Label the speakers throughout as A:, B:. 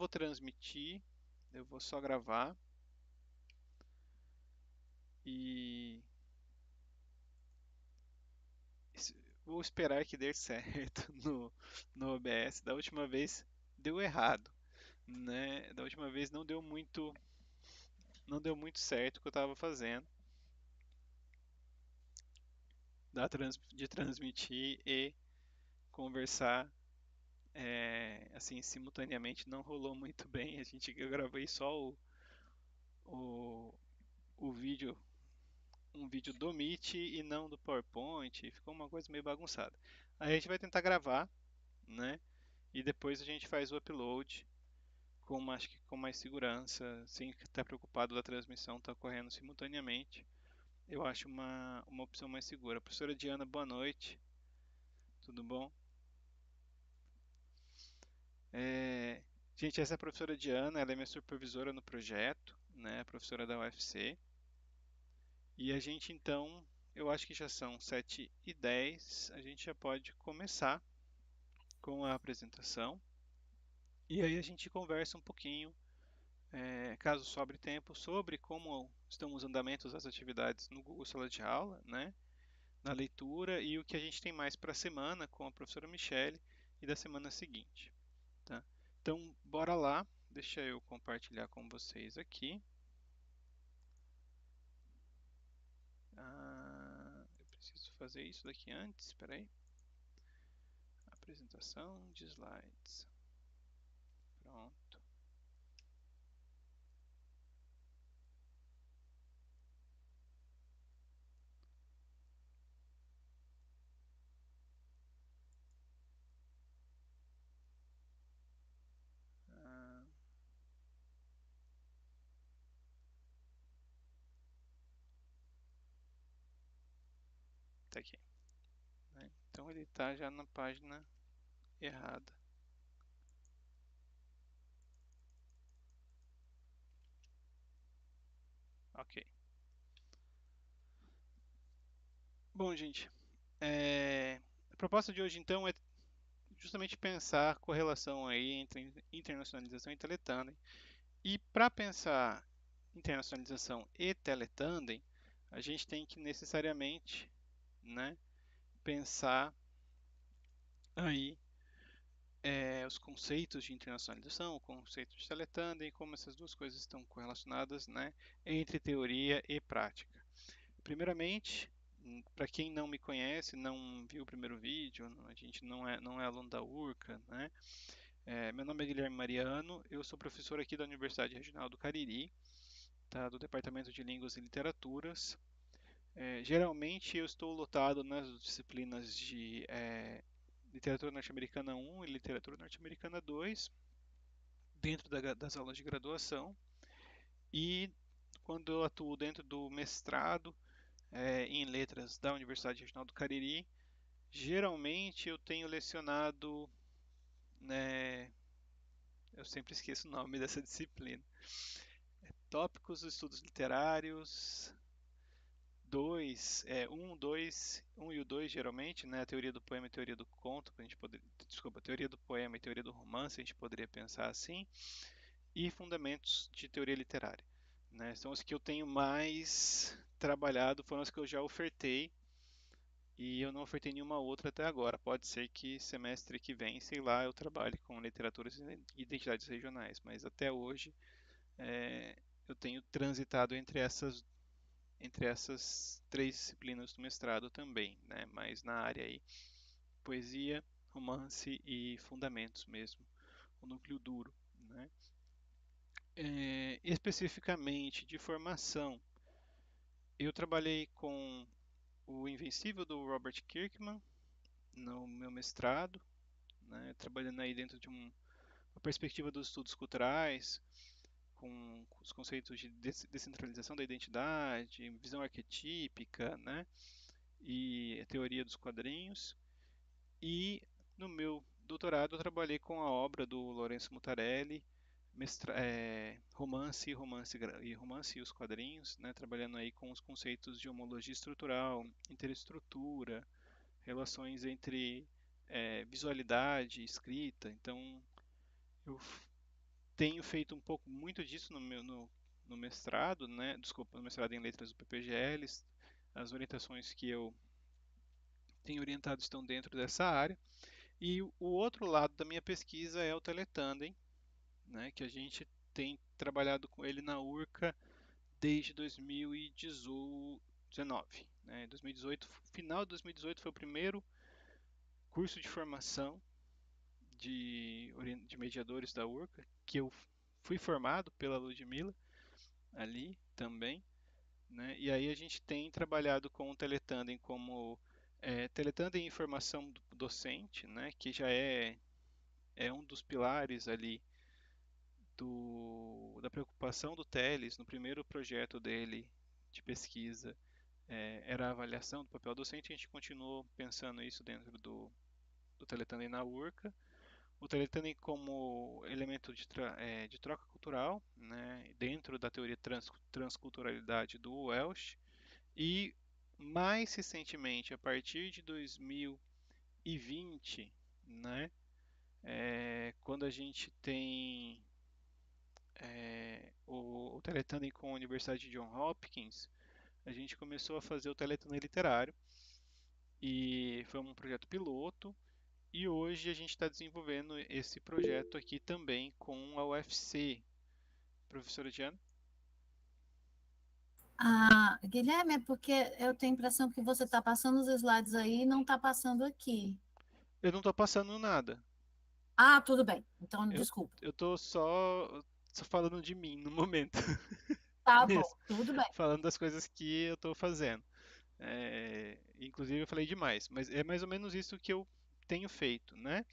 A: vou transmitir, eu vou só gravar e vou esperar que dê certo no OBS. Da última vez deu errado, né? Da última vez não deu muito certo o que eu estava fazendo de transmitir e conversar assim simultaneamente. Não rolou muito bem. Eu gravei só o, o vídeo, um vídeo do Meet e não do PowerPoint. Ficou uma coisa meio bagunçada. Aí a gente vai tentar gravar, né? E depois a gente faz o upload acho que com mais segurança, sem estar preocupado da transmissão estar correndo simultaneamente. Eu acho uma opção mais segura. Professora Diana, boa noite. Tudo bom? É, gente, essa é a professora Diana, ela é minha supervisora no projeto, né? Professora da UFC. E a gente então, eu acho que já são 7h10, a gente já pode começar com a apresentação. E aí a gente conversa um pouquinho, caso sobre tempo, sobre como estão os andamentos das atividades no Google Sala de Aula, né? Na leitura e o que a gente tem mais para a semana com a professora Michele e da semana seguinte, tá? Então, bora lá. Deixa eu compartilhar com vocês aqui. Eu preciso fazer isso daqui antes, espera aí. Apresentação de slides. Pronto. Ah, tá aqui, né? Então ele está já na página errada. Ok. Bom, gente, a proposta de hoje então é justamente pensar a correlação aí entre internacionalização e teletandem. E para pensar internacionalização e teletandem, a gente tem que necessariamente, né, pensar aí os conceitos de internacionalização, o conceito de teletandem, como essas duas coisas estão correlacionadas, né, entre teoria e prática. Primeiramente, para quem não me conhece, não viu o primeiro vídeo, a gente não é aluno da URCA, né? Meu nome é Guilherme Mariano, eu sou professor aqui da Universidade Regional do Cariri, tá, do Departamento de Línguas e Literaturas. Geralmente eu estou lotado nas disciplinas de Literatura Norte-Americana 1 e Literatura Norte-Americana 2, dentro das aulas de graduação, e quando eu atuo dentro do mestrado em Letras da Universidade Regional do Cariri, geralmente eu tenho lecionado, né, eu sempre esqueço o nome dessa disciplina, Tópicos dos Estudos Literários, 2, 1, 2, 1 e o 2 geralmente, né, a teoria do poema e a teoria do conto, a gente poderia, desculpa, a teoria do poema e a teoria do romance, a gente poderia pensar assim, e fundamentos de teoria literária, né, são os que eu tenho mais trabalhado, foram os que eu já ofertei, e eu não ofertei nenhuma outra até agora. Pode ser que semestre que vem, sei lá, eu trabalhe com literaturas e identidades regionais, mas até hoje eu tenho transitado entre essas três disciplinas do mestrado também, né? Mas na área aí, poesia, romance e fundamentos mesmo, o núcleo duro, né? Especificamente de formação, eu trabalhei com o Invencível do Robert Kirkman no meu mestrado, né? Trabalhando aí dentro de uma perspectiva dos estudos culturais, com os conceitos de descentralização da identidade, visão arquetípica, né? E a teoria dos quadrinhos. E no meu doutorado eu trabalhei com a obra do Lourenço Mutarelli, romance e os quadrinhos, né, trabalhando aí com os conceitos de homologia estrutural, interestrutura, relações entre visualidade e escrita. Então eu tenho feito um pouco muito disso no mestrado, né? Desculpa, no mestrado em letras do PPGL. As orientações que eu tenho orientado estão dentro dessa área. E o outro lado da minha pesquisa é o teletandem, né? Que a gente tem trabalhado com ele na URCA desde 2019. Né? 2018, final de 2018 foi o primeiro curso de formação de mediadores da URCA, que eu fui formado pela Ludmilla ali também, né? E aí a gente tem trabalhado com o Teletandem como Teletandem e Informação Docente, né? Que já é um dos pilares ali da preocupação do Teles no primeiro projeto dele de pesquisa, era a avaliação do papel docente. A gente continuou pensando isso dentro do Teletandem na URCA. O Teletandem como elemento de troca cultural, né, dentro da teoria transculturalidade do Welsh, e mais recentemente, a partir de 2020, né, quando a gente tem o Teletandem com a Universidade de Johns Hopkins, a gente começou a fazer o Teletandem literário, e foi um projeto piloto. E hoje a gente está desenvolvendo esse projeto aqui também com a UFC. Professora Diana?
B: Ah, Guilherme, é porque eu tenho a impressão que você está passando os slides aí e não está passando aqui.
A: Eu não estou passando nada.
B: Ah, tudo bem. Então,
A: Eu,
B: desculpa.
A: eu tô só falando de mim no momento
B: Tá bom,
A: mesmo.
B: tudo bem.
A: Falando das coisas que eu estou fazendo. Inclusive eu falei demais, mas é mais ou menos isso que eu tenho feito, né?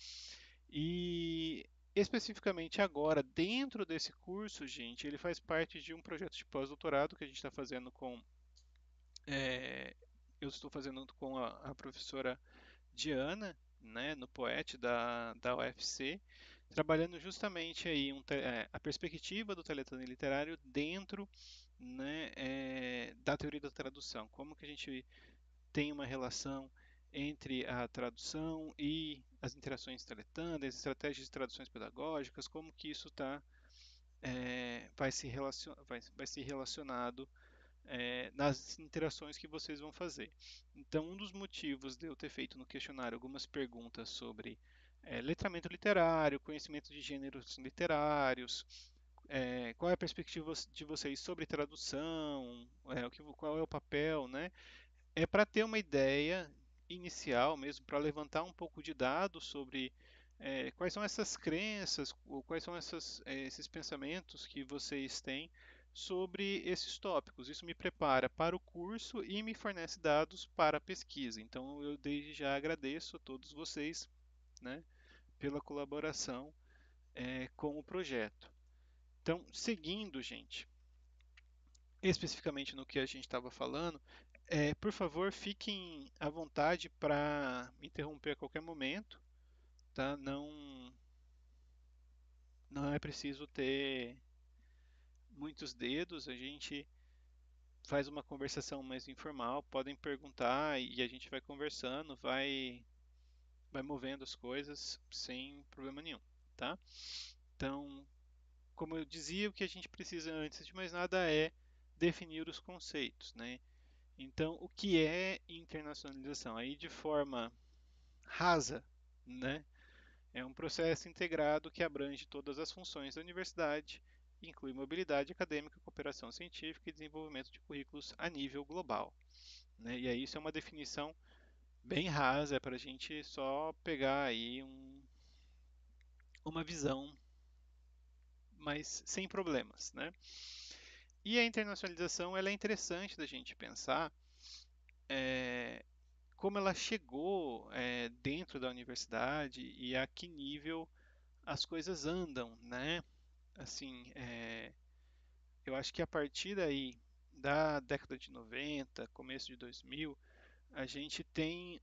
A: E especificamente agora, dentro desse curso, gente, ele faz parte de um projeto de pós-doutorado que a gente está fazendo é, eu estou fazendo com a professora Diana, né, no POET da UFC, trabalhando justamente aí a perspectiva do teletone literário dentro, né, da teoria da tradução. Como que a gente tem uma relação entre a tradução e as interações teletâneas, as estratégias de traduções pedagógicas, como que isso vai ser relacionado nas interações que vocês vão fazer. Então, um dos motivos de eu ter feito no questionário algumas perguntas sobre letramento literário, conhecimento de gêneros literários, qual é a perspectiva de vocês sobre tradução, qual é o papel, né? É para ter uma ideia inicial mesmo, para levantar um pouco de dados sobre quais são essas crenças, ou quais são esses pensamentos que vocês têm sobre esses tópicos. Isso me prepara para o curso e me fornece dados para a pesquisa. Então, eu desde já agradeço a todos vocês, né, pela colaboração com o projeto. Então, seguindo, gente, especificamente no que a gente estava falando, por favor, fiquem à vontade para me interromper a qualquer momento, tá? Não é preciso ter muitos dedos, a gente faz uma conversação mais informal, podem perguntar e a gente vai conversando, vai movendo as coisas sem problema nenhum, tá? Então, como eu dizia, o que a gente precisa antes de mais nada é definir os conceitos, né? Então, o que é internacionalização? Aí, de forma rasa, né? É um processo integrado que abrange todas as funções da universidade, inclui mobilidade acadêmica, cooperação científica e desenvolvimento de currículos a nível global, né? E aí isso é uma definição bem rasa, é para a gente só pegar aí uma visão, mas sem problemas, né? E a internacionalização ela é interessante da gente pensar é, como ela chegou dentro da universidade e a que nível as coisas andam, né? Assim, eu acho que a partir daí, da década de 90, começo de 2000, a gente tem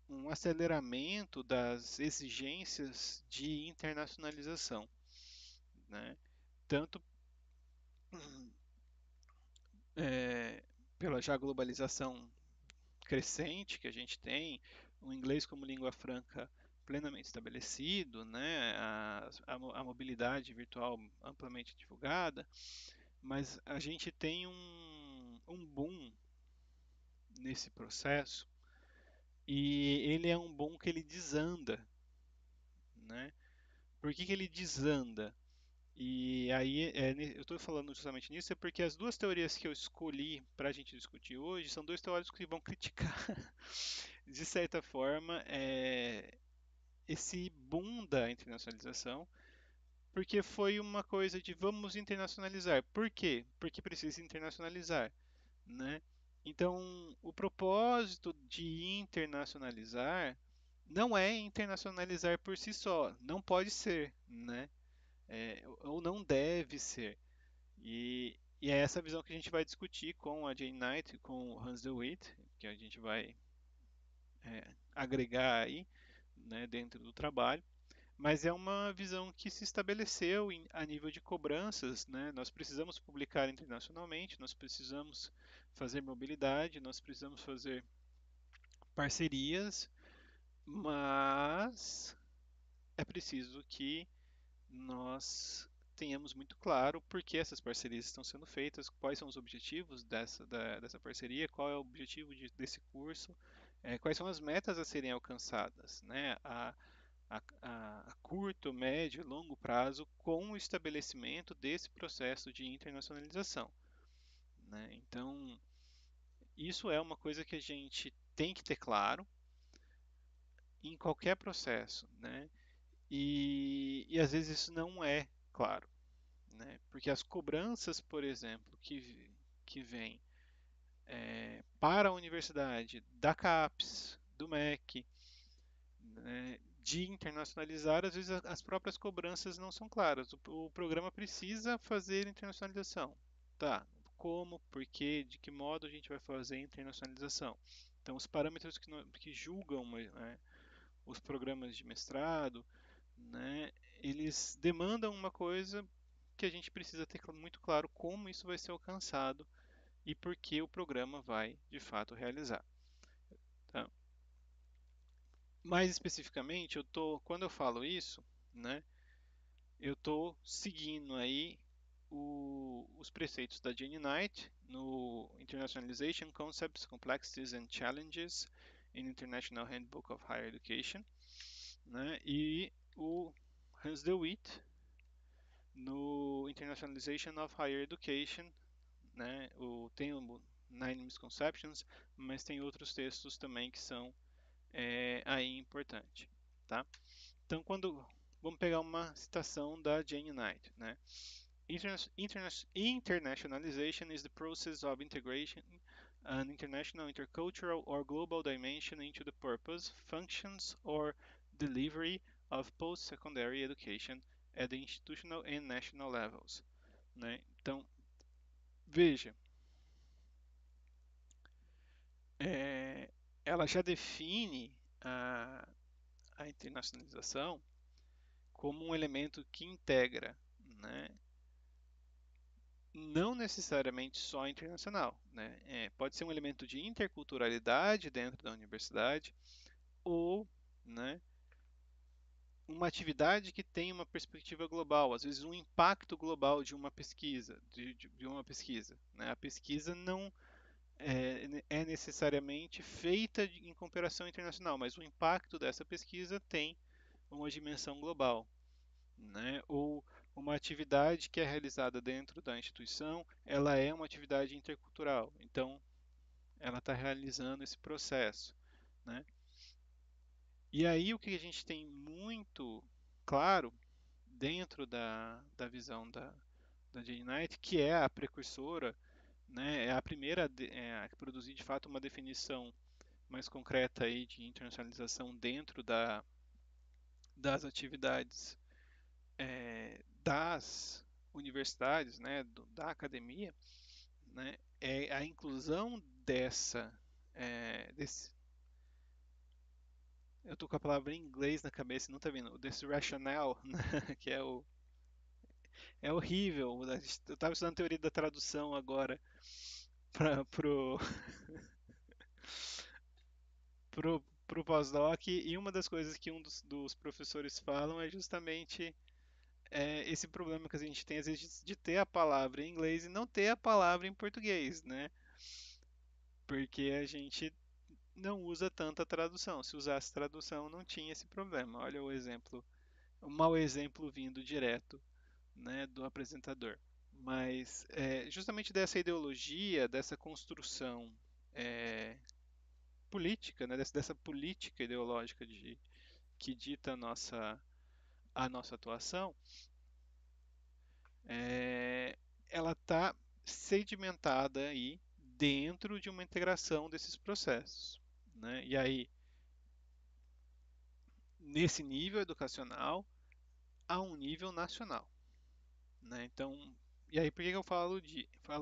A: um aceleramento das exigências de internacionalização, né? Tanto é, pela já globalização crescente que a gente tem, o inglês como língua franca plenamente estabelecido, né? A mobilidade virtual amplamente divulgada, mas a gente tem um boom nesse processo e ele é um boom que ele desanda, né? Por que que ele desanda? E aí, eu estou falando justamente nisso, é porque as duas teorias que eu escolhi para a gente discutir hoje são dois teóricos que vão criticar, de certa forma, esse boom da internacionalização, porque foi uma coisa de vamos internacionalizar. Por quê? Porque precisa internacionalizar, né? Então, o propósito de internacionalizar não é internacionalizar por si só, não pode ser, né? Ou não deve ser. E é essa visão que a gente vai discutir com a Jane Knight, com o Hans de Witt, que a gente vai agregar aí, né, dentro do trabalho. Mas é uma visão que se estabeleceu a nível de cobranças, né? Nós precisamos publicar internacionalmente, nós precisamos fazer mobilidade, nós precisamos fazer parcerias, mas é preciso que nós tenhamos muito claro por que essas parcerias estão sendo feitas, quais são os objetivos dessa parceria, qual é o objetivo desse curso, quais são as metas a serem alcançadas, né? A curto, médio e longo prazo com o estabelecimento desse processo de internacionalização, né? Então, isso é uma coisa que a gente tem que ter claro em qualquer processo, né? E às vezes isso não é claro, né? Porque as cobranças, por exemplo, que vêm para a universidade da CAPES, do MEC, né, de internacionalizar, às vezes as próprias cobranças não são claras. O programa precisa fazer internacionalização. Tá, como, por quê, de que modo a gente vai fazer a internacionalização? Então, os parâmetros que julgam os programas de mestrado, né, eles demandam uma coisa que a gente precisa ter muito claro como isso vai ser alcançado e por que o programa vai, de fato, realizar. Tá? Mais especificamente, quando eu falo isso, né, eu estou seguindo aí os preceitos da Jane Knight no Internationalization Concepts, Complexities and Challenges in International Handbook of Higher Education, né, e o Hans de Witt no Internationalization of Higher Education, né, tem o Nine Misconceptions, mas tem outros textos também que são aí importantes, tá? Então, vamos pegar uma citação da Jane Knight, né? Internationalization is the process of integration an international, intercultural, or global dimension into the purpose, functions, or delivery of post-secondary education at the institutional and national levels. Né? Então, veja, ela já define a internacionalização como um elemento que integra, né, não necessariamente só internacional, né? Pode ser um elemento de interculturalidade dentro da universidade ou, né, uma atividade que tem uma perspectiva global, às vezes um impacto global de uma pesquisa, de uma pesquisa, né? A pesquisa não é necessariamente feita em cooperação internacional, mas o impacto dessa pesquisa tem uma dimensão global, né? Ou uma atividade que é realizada dentro da instituição, ela é uma atividade intercultural. Então, ela está realizando esse processo, né? E aí o que a gente tem muito claro dentro da visão da Jane Knight, que é a precursora, né? É a primeira a produzir de fato uma definição mais concreta aí de internacionalização dentro das atividades das universidades, né, da academia, né, é a inclusão desse, eu tô com a palavra em inglês na cabeça, não tá vindo, desse rationale, né, que é horrível. Eu estava estudando teoria da tradução agora para pro o pós-doc, e uma das coisas que um dos professores falam é justamente esse problema que a gente tem às vezes de ter a palavra em inglês e não ter a palavra em português, né? Porque a gente não usa tanta tradução. Se usasse tradução, não tinha esse problema. Olha o exemplo, o mau exemplo vindo direto, né, do apresentador. Mas justamente dessa ideologia, dessa construção é, política, né, dessa política ideológica que dita a nossa atuação, é, ela está sedimentada aí dentro de uma integração desses processos, né? E aí, nesse nível educacional, a um nível nacional, né? Então, e aí por que que eu falo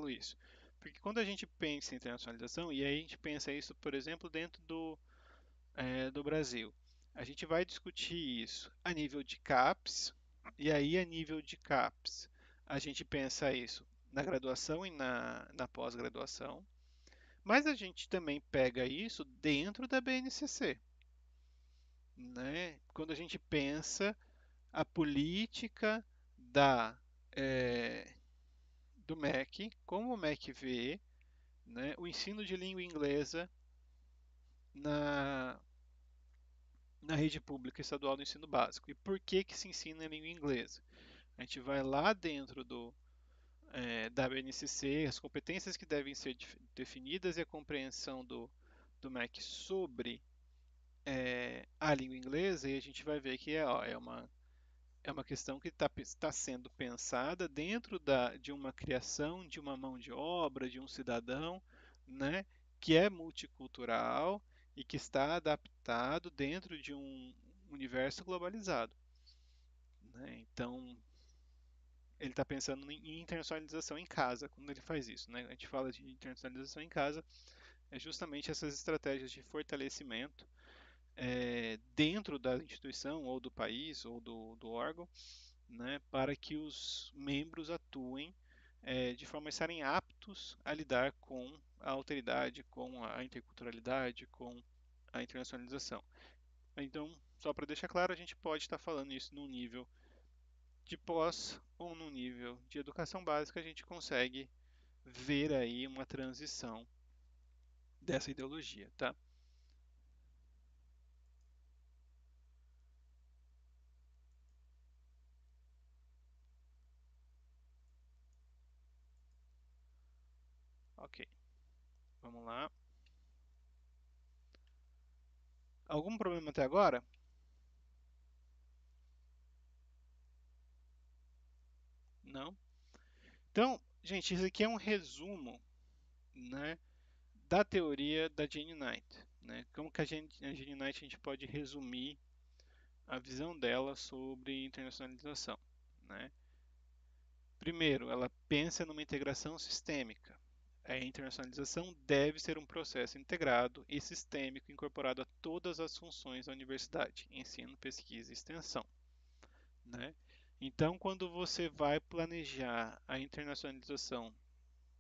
A: isso? Porque quando a gente pensa em internacionalização, e aí a gente pensa isso, por exemplo, dentro do Brasil, a gente vai discutir isso a nível de CAPES, e aí a nível de CAPES, a gente pensa isso na graduação e na pós-graduação, mas a gente também pega isso dentro da BNCC, né? Quando a gente pensa a política da, eh, do MEC, como o MEC vê, né, o ensino de língua inglesa na, na rede pública estadual do ensino básico. E por que que se ensina em língua inglesa? A gente vai lá dentro da BNCC, as competências que devem ser definidas e a compreensão do MEC sobre a língua inglesa, e a gente vai ver que é uma questão que está sendo pensada dentro de uma criação de uma mão de obra, de um cidadão, né, que é multicultural e que está adaptado dentro de um universo globalizado, né? Então, ele está pensando em internacionalização em casa quando ele faz isso, né? A gente fala de internacionalização em casa, é justamente essas estratégias de fortalecimento dentro da instituição ou do país ou do órgão, né, para que os membros atuem de forma a estarem aptos a lidar com a alteridade, com a interculturalidade, com a internacionalização. Então, só para deixar claro, a gente pode estar falando isso num nível de pós ou num nível de educação básica, a gente consegue ver aí uma transição dessa ideologia, tá? Ok, vamos lá. Algum problema até agora? Não? Então, gente, isso aqui é um resumo, né, da teoria da Jane Knight, né? Como que a Jane Knight a gente pode resumir a visão dela sobre internacionalização, né? Primeiro, ela pensa numa integração sistêmica. A internacionalização deve ser um processo integrado e sistêmico incorporado a todas as funções da universidade, ensino, pesquisa e extensão, né? Então, quando você vai planejar a internacionalização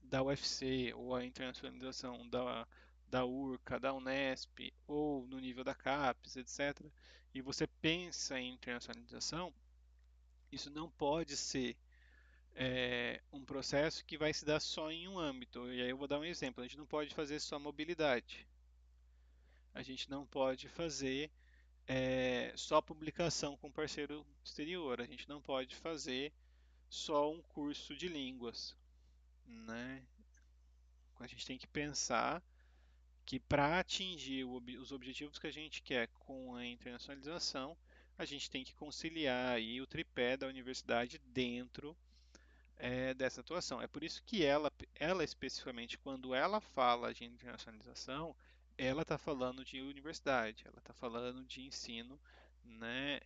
A: da UFC ou a internacionalização da URCA, da Unesp ou no nível da CAPES, etc., e você pensa em internacionalização, isso não pode ser um processo que vai se dar só em um âmbito. E aí eu vou dar um exemplo: a gente não pode fazer só mobilidade, a gente não pode fazer só publicação com parceiro exterior, a gente não pode fazer só um curso de línguas, né? A gente tem que pensar que para atingir os objetivos que a gente quer com a internacionalização, a gente tem que conciliar aí o tripé da universidade dentro dessa atuação. É por isso que ela especificamente, quando ela fala de internacionalização, ela está falando de universidade, ela está falando de ensino, né,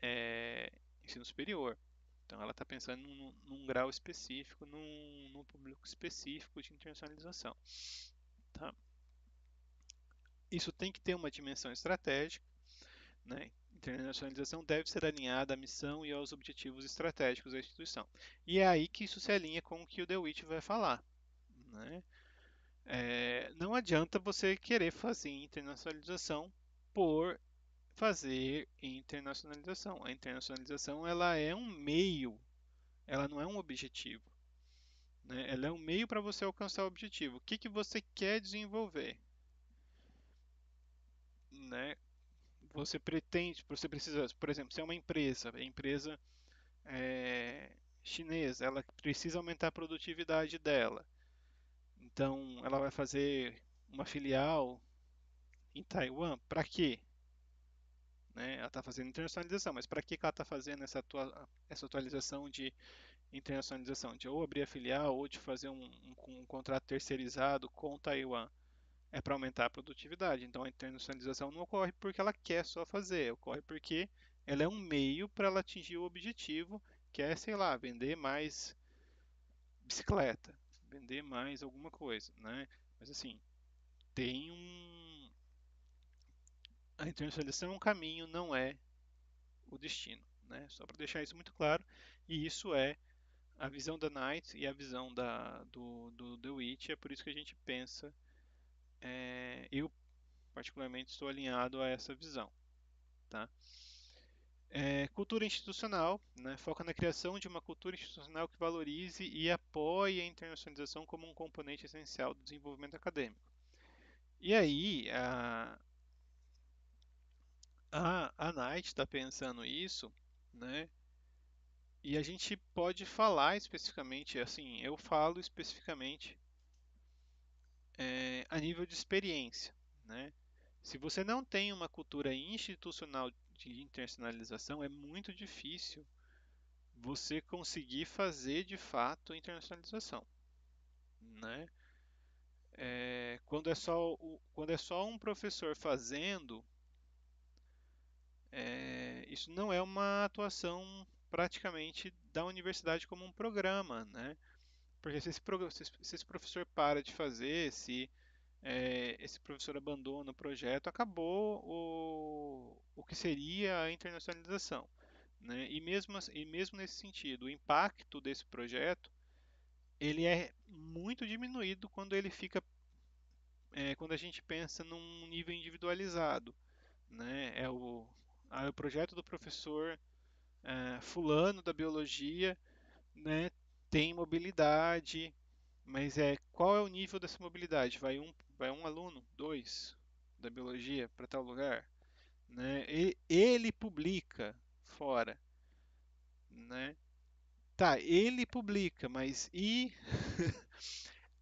A: ensino superior. Então ela está pensando num grau específico, num público específico de internacionalização. Tá? Isso tem que ter uma dimensão estratégica, né? Internacionalização deve ser alinhada à missão e aos objetivos estratégicos da instituição. E é aí que isso se alinha com o que o DeWitt vai falar, né? Não adianta você querer fazer internacionalização por fazer internacionalização. A internacionalização ela é um meio, ela não é um objetivo, né? Ela é um meio para você alcançar o objetivo. O que que você quer desenvolver, né? Você pretende, você precisa, por exemplo, se é uma empresa, a empresa chinesa, ela precisa aumentar a produtividade dela. Então, ela vai fazer uma filial em Taiwan. Para quê? Né? Ela está fazendo internacionalização, mas para que ela está fazendo essa atualização de internacionalização? De ou abrir a filial ou de fazer um contrato terceirizado com Taiwan? É para aumentar a produtividade. Então a internacionalização não ocorre porque ela quer só fazer, ocorre porque ela é um meio para ela atingir o objetivo, que é, sei lá, vender mais bicicleta, vender mais alguma coisa, né? Mas assim, tem um. A internacionalização é um caminho, não é o destino, né? Só para deixar isso muito claro. E isso é a visão da Knight e a visão do The Witch. É por isso que a gente pensa. Eu, particularmente, estou alinhado a essa visão. Tá? Cultura institucional, né? Foca na criação de uma cultura institucional que valorize e apoie a internacionalização como um componente essencial do desenvolvimento acadêmico. E aí, a Knight está pensando isso, né? E a gente pode falar especificamente, assim, eu falo especificamente a nível de experiência, né? Se você não tem uma cultura institucional de internacionalização, é muito difícil você conseguir fazer de fato a internacionalização, né? Quando é só um professor fazendo, isso não é uma atuação praticamente da universidade como um programa, né? Porque se esse professor para de fazer, se esse professor abandona o projeto, acabou o que seria a internacionalização, né? E mesmo nesse sentido, o impacto desse projeto ele é muito diminuído quando ele fica, quando a gente pensa num nível individualizado, né? O projeto do professor fulano da biologia, né? Tem mobilidade, mas qual é o nível dessa mobilidade? Vai um aluno, dois da biologia para tal lugar, né? Ele publica fora, né? Tá, ele publica, mas e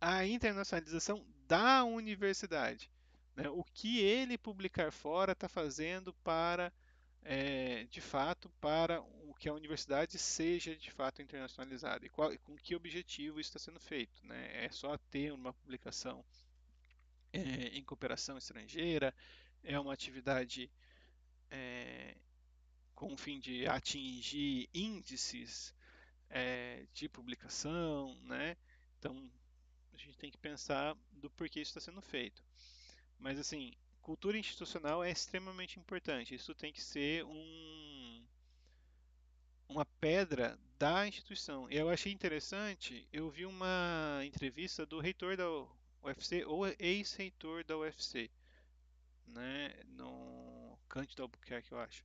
A: a internacionalização da universidade, né? O que ele publicar fora está fazendo para, de fato, para o que a universidade seja de fato internacionalizada e com que objetivo isso está sendo feito, né? É só ter uma publicação em cooperação estrangeira, é uma atividade com o fim de atingir índices de publicação, né? Então a gente tem que pensar do porquê isso está sendo feito. Mas assim, cultura institucional é extremamente importante. Isso tem que ser uma pedra da instituição. Eu achei interessante, eu vi uma entrevista do reitor da UFC, ou ex-reitor da UFC, né, no Cândido Albuquerque, eu acho.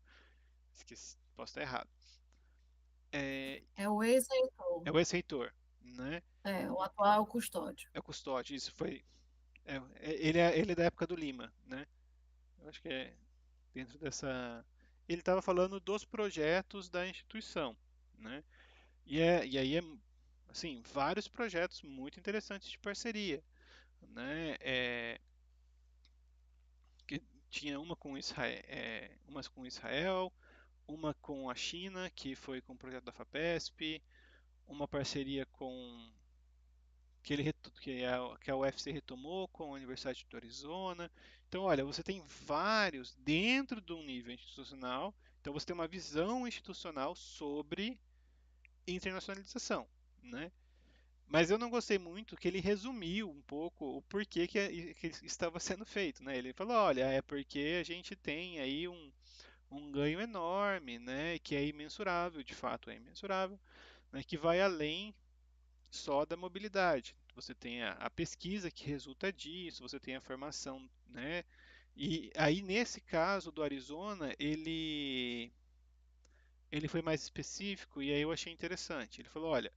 A: Esqueci, posso estar errado. É,
B: É o ex-reitor,
A: é o ex-reitor, né?
B: o atual custódio.
A: É o Custódio, isso foi. Ele é da época do Lima, né? Eu acho que é dentro dessa. Ele estava falando dos projetos da instituição, né? E aí assim, vários projetos muito interessantes de parceria, né? Que tinha uma com Israel, uma com a China, que foi com o projeto da FAPESP, uma parceria com que a UFC retomou com a Universidade do Arizona. Então, olha, você tem vários dentro de um nível institucional. Então, você tem uma visão institucional sobre internacionalização, né? Mas eu não gostei muito que ele resumiu um pouco o porquê que estava sendo feito, né? Ele falou, olha, é porque a gente tem aí um ganho enorme, né? Que é imensurável, de fato é imensurável, né? Que vai além só da mobilidade. Você tem a pesquisa que resulta disso, você tem a formação, né, E aí, nesse caso do Arizona, ele foi mais específico e aí eu achei interessante. Ele falou, olha,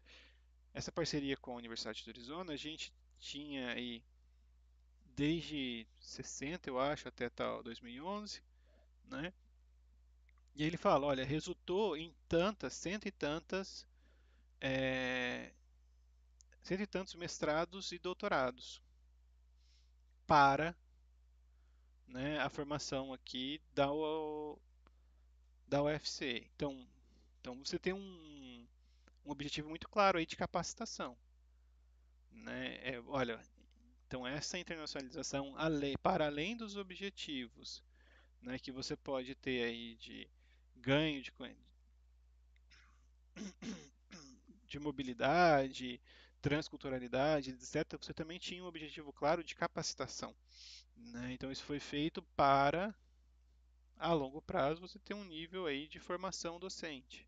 A: essa parceria com a Universidade do Arizona, a gente tinha aí desde 60, eu acho, até tal 2011, né? E ele fala, olha, resultou em tantas, é, cento e tantos mestrados e doutorados para, né, a formação aqui da UFC. Então você tem um objetivo muito claro aí de capacitação, né? Olha, então essa internacionalização para além dos objetivos, né, que você pode ter aí de ganho de mobilidade, transculturalidade, etc., você também tinha um objetivo claro de capacitação, né? Então isso foi feito para, a longo prazo, você ter um nível aí de formação docente.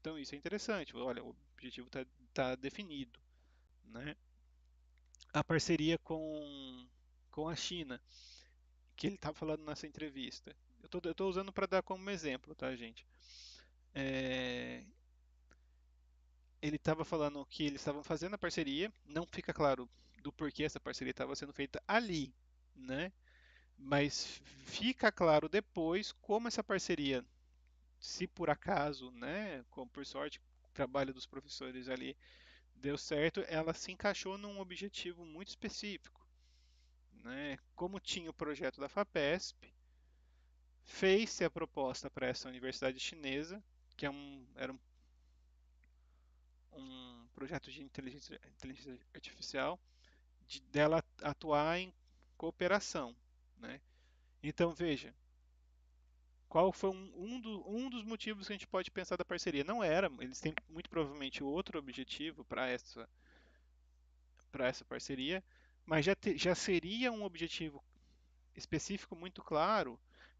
A: Então isso é interessante. Olha, o objetivo está definido, né? A parceria com a China, que ele estava falando nessa entrevista. Eu tô usando para dar como exemplo, tá, gente? É, ele estava falando que eles estavam fazendo a parceria, não fica claro do porquê essa parceria estava sendo feita ali, né? Mas fica claro depois como essa parceria, se por acaso, né, como por sorte, o trabalho dos professores ali deu certo, ela se encaixou num objetivo muito específico, né? Como tinha o projeto da FAPESP, fez-se a proposta para essa universidade chinesa, que era um projeto de inteligência artificial, dela atuar em cooperação, né? Então veja, qual foi um dos motivos que a gente pode pensar da parceria? Não era, eles têm muito provavelmente outro objetivo para essa parceria, mas já seria um objetivo específico muito claro,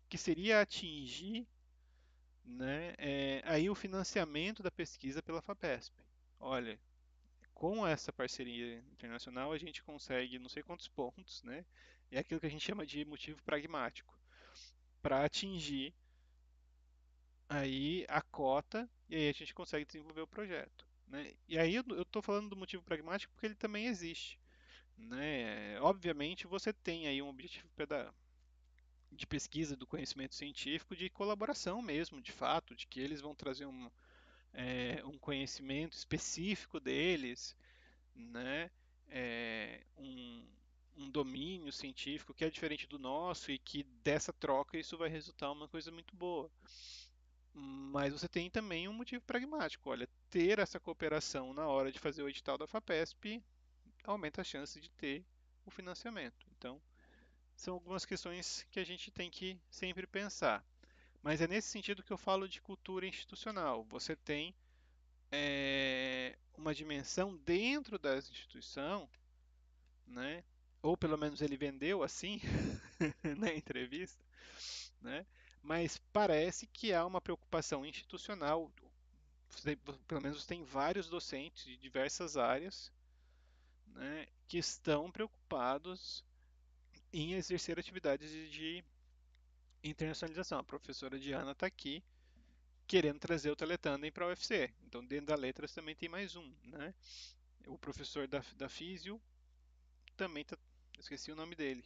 A: que seria atingir, né, aí o financiamento da pesquisa pela FAPESP. Olha, com essa parceria internacional a gente consegue não sei quantos pontos, né? É aquilo que a gente chama de motivo pragmático, para atingir aí a cota e aí a gente consegue desenvolver o projeto, né? E aí eu estou falando do motivo pragmático porque ele também existe, né? Obviamente você tem aí um objetivo de pesquisa do conhecimento científico, de colaboração mesmo, de fato, de que eles vão trazer um conhecimento específico deles, né? Um domínio científico que é diferente do nosso e que dessa troca isso vai resultar uma coisa muito boa. Mas você tem também um motivo pragmático. Olha, ter essa cooperação na hora de fazer o edital da FAPESP aumenta a chance de ter o financiamento. Então, são algumas questões que a gente tem que sempre pensar. Mas é nesse sentido que eu falo de cultura institucional. Você tem uma dimensão dentro da instituição, né? Ou pelo menos ele vendeu assim na entrevista, né? Mas parece que há uma preocupação institucional. Pelo menos tem vários docentes de diversas áreas, né, que estão preocupados em exercer atividades de internacionalização. A professora Diana está aqui querendo trazer o Teletandem para a UFC. Então, dentro da Letras também tem mais um, né? O professor da Físio também tá. Esqueci o nome dele.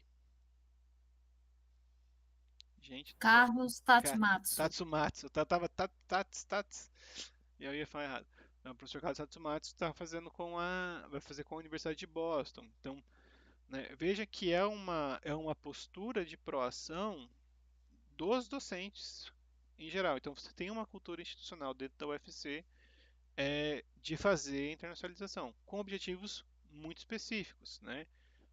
A: Gente do céu.
B: Carlos
A: Cara,
B: Tatsumatsu.
A: Tatsumatsu. Tats. E eu ia falar errado. Não, o professor Carlos Tatsumatsu vai fazer com a Universidade de Boston. Então, né, veja que é uma postura de proação dos docentes em geral. Então, você tem uma cultura institucional dentro da UFC de fazer internacionalização, com objetivos muito específicos, né?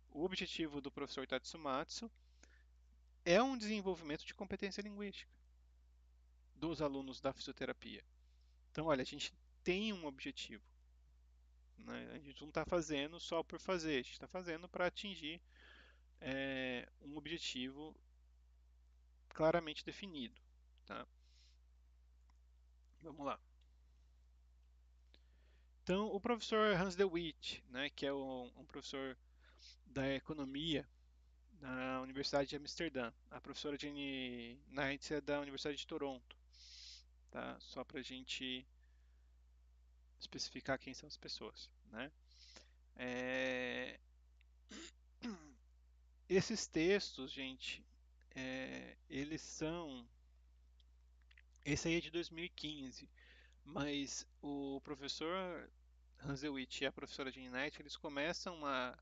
A: O objetivo do professor Tatsumatsu é um desenvolvimento de competência linguística dos alunos da fisioterapia. Então, olha, a gente tem um objetivo, né? A gente não está fazendo só por fazer, a gente está fazendo para atingir um objetivo claramente definido, tá? Vamos lá. Então, o professor Hans de Witt, né, que é um professor da economia na Universidade de Amsterdã. A professora Jenny Knight é da Universidade de Toronto, tá? Só para a gente especificar quem são as pessoas, né? É, Esses textos, gente, eles são. Esse aí é de 2015, mas o professor Hanselwitz e a professora Jean Knight, eles começam a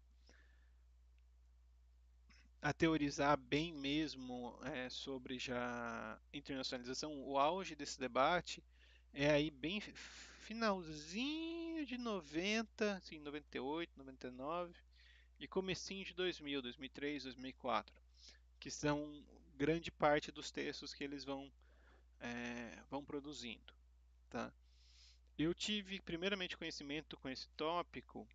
A: teorizar bem mesmo sobre já internacionalização. O auge desse debate é aí bem finalzinho de 90, assim, 98, 99 e comecinho de 2000, 2003, 2004, que são grande parte dos textos que eles vão produzindo, tá? Eu tive primeiramente conhecimento com esse tópico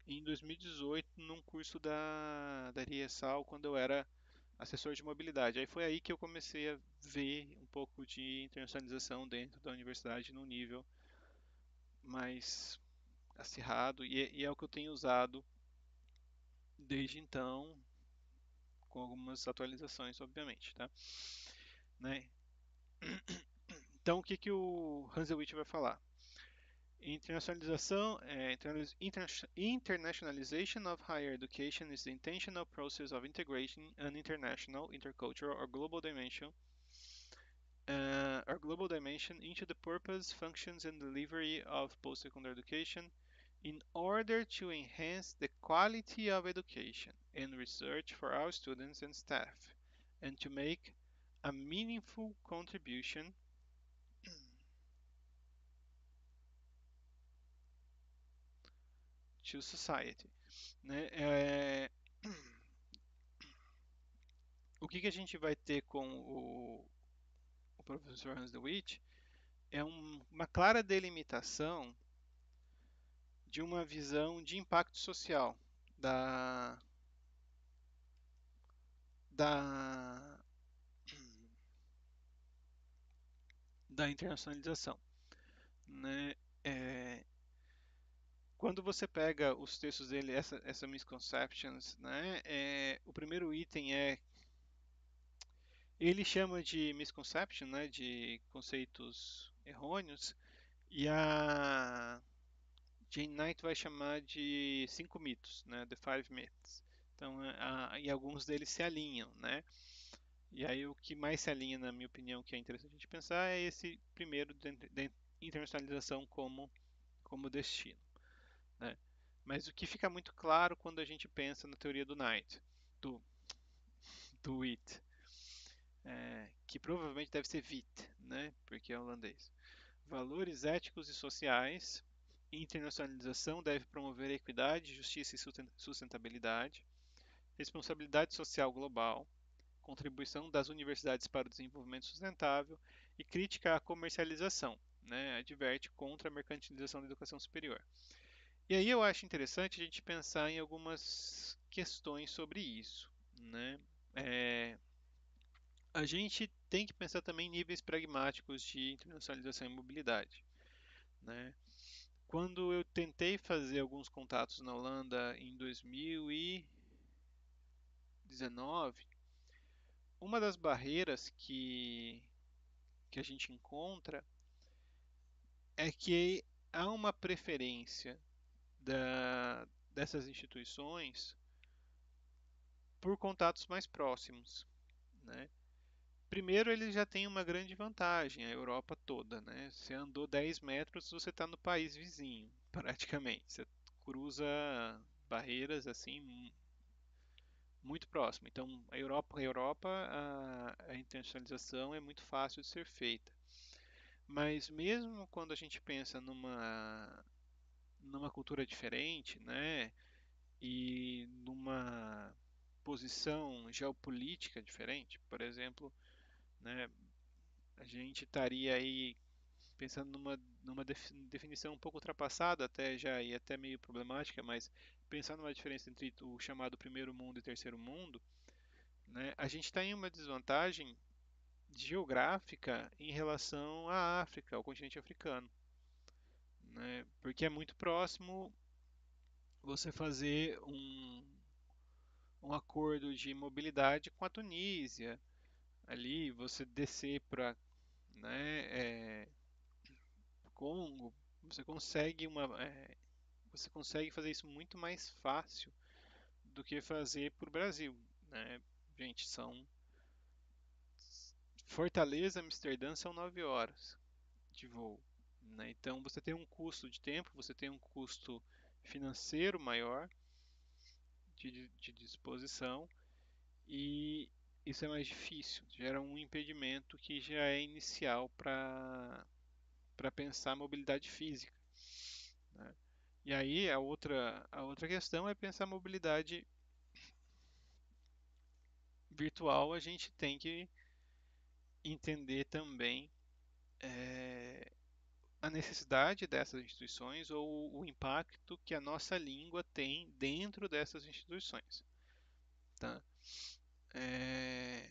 A: em 2018 num curso da ESAL, quando eu era assessor de mobilidade. Aí foi aí que eu comecei a ver um pouco de internacionalização dentro da universidade num nível mais acirrado e é o que eu tenho usado desde então, com algumas atualizações, obviamente, tá? Né? Então, o que que o Hanselwitz vai falar? Internationalization, internationalization of higher education is the intentional process of integrating an international, intercultural, or global dimension into the purpose, functions, and delivery of post-secondary education in order to enhance the quality of education and research for our students and staff, and to make a meaningful contribution to society. Né? O que a gente vai ter com o professor Hans de Witt é uma clara delimitação de uma visão de impacto social da, da, da internacionalização. Né? É, Quando você pega os textos dele, essa misconceptions, né? O primeiro item ele chama de misconception, né? De conceitos errôneos, e a Jane Knight vai chamar de cinco mitos, né? The Five Myths. Então, e alguns deles se alinham, né? E aí o que mais se alinha, na minha opinião, que é interessante a gente pensar é esse primeiro de internacionalização como destino, né? Mas o que fica muito claro quando a gente pensa na teoria do Knight, do, do Witt, que provavelmente deve ser Witt, né? Porque é holandês. Valores éticos e sociais. Internacionalização deve promover a equidade, justiça e sustentabilidade. Responsabilidade social global. Contribuição das universidades para o desenvolvimento sustentável. E crítica à comercialização. Né? Adverte contra a mercantilização da educação superior. E aí eu acho interessante a gente pensar em algumas questões sobre isso. Né? É, a gente tem que pensar também em níveis pragmáticos de internacionalização e mobilidade. Né? Quando eu tentei fazer alguns contatos na Holanda em 2019, uma das barreiras que a gente encontra é que há uma preferência dessas instituições por contatos mais próximos. Né? Primeiro, ele já tem uma grande vantagem, a Europa toda. Né? Você andou 10 metros, você está no país vizinho, praticamente. Você cruza barreiras assim muito próximo. Então, a internacionalização é muito fácil de ser feita. Mas mesmo quando a gente pensa numa cultura diferente, né, e numa posição geopolítica diferente, por exemplo, né, a gente estaria aí pensando numa definição um pouco ultrapassada até já e até meio problemática, mas pensar numa diferença entre o chamado primeiro mundo e terceiro mundo, né, a gente está em uma desvantagem geográfica em relação à África, ao continente africano, né? Porque é muito próximo você fazer um acordo de mobilidade com a Tunísia, ali você descer para, né, Congo, você consegue você consegue fazer isso muito mais fácil do que fazer para o Brasil, né? Gente, são Fortaleza, Amsterdã são 9 horas de voo, né? Então você tem um custo de tempo, você tem um custo financeiro maior de disposição e isso é mais difícil, gera um impedimento que já é inicial para pensar a mobilidade física, né? E aí a outra questão é pensar a mobilidade virtual, a gente tem que entender também eh, a necessidade dessas instituições ou o impacto que a nossa língua tem dentro dessas instituições, tá? É,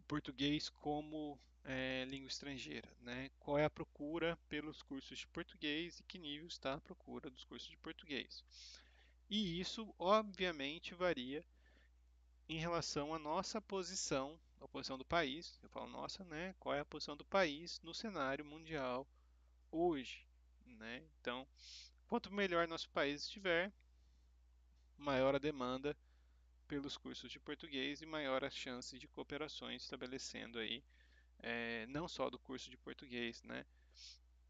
A: português como língua estrangeira, né? Qual é a procura pelos cursos de português e que nível está a procura dos cursos de português? E isso, obviamente, varia em relação à nossa posição, a posição do país. Eu falo nossa, né? Qual é a posição do país no cenário mundial hoje, né? Então, quanto melhor nosso país estiver, maior a demanda pelos cursos de português e maior a chance de cooperações estabelecendo aí, não só do curso de português, né?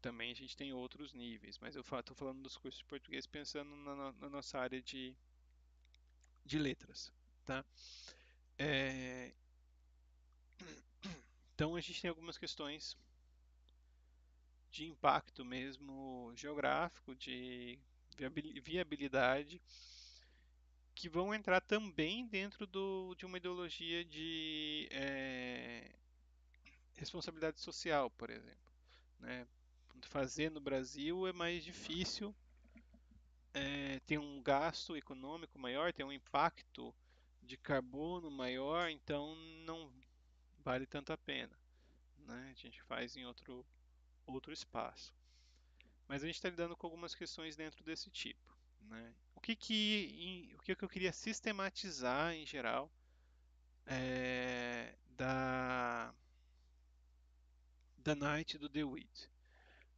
A: Também a gente tem outros níveis, mas eu estou falando dos cursos de português pensando na nossa área de letras, tá? É, então a gente tem algumas questões de impacto mesmo geográfico, de viabilidade, que vão entrar também dentro de uma ideologia de responsabilidade social, por exemplo, né? Fazer no Brasil é mais difícil, tem um gasto econômico maior, tem um impacto de carbono maior, então não vale tanto a pena, né? A gente faz em outro espaço. Mas a gente está lidando com algumas questões dentro desse tipo, né? O que que eu queria sistematizar em geral da Knight e do DeWitt?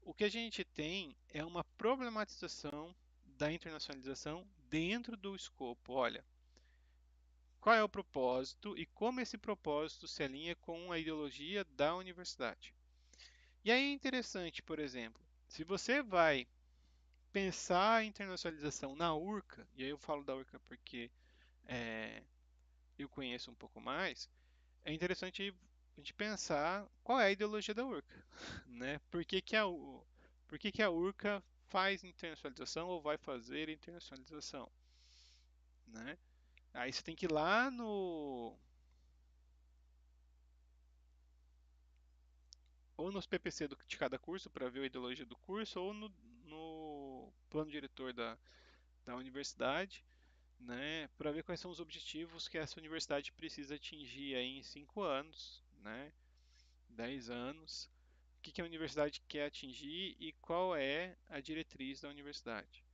A: O que a gente tem é uma problematização da internacionalização dentro do escopo. Olha, qual é o propósito e como esse propósito se alinha com a ideologia da universidade? E aí é interessante, por exemplo, se você vai pensar a internacionalização na URCA, e aí eu falo da URCA porque é, eu conheço um pouco mais, é interessante a gente pensar qual é a ideologia da URCA, né? Por que que a URCA faz internacionalização ou vai fazer internacionalização, né? Aí você tem que ir lá no ou nos PPC de cada curso para ver a ideologia do curso ou no plano diretor da universidade, né, para ver quais são os objetivos que essa universidade precisa atingir aí em 5 anos, né, 10 anos, o que que a universidade quer atingir e qual é a diretriz da universidade.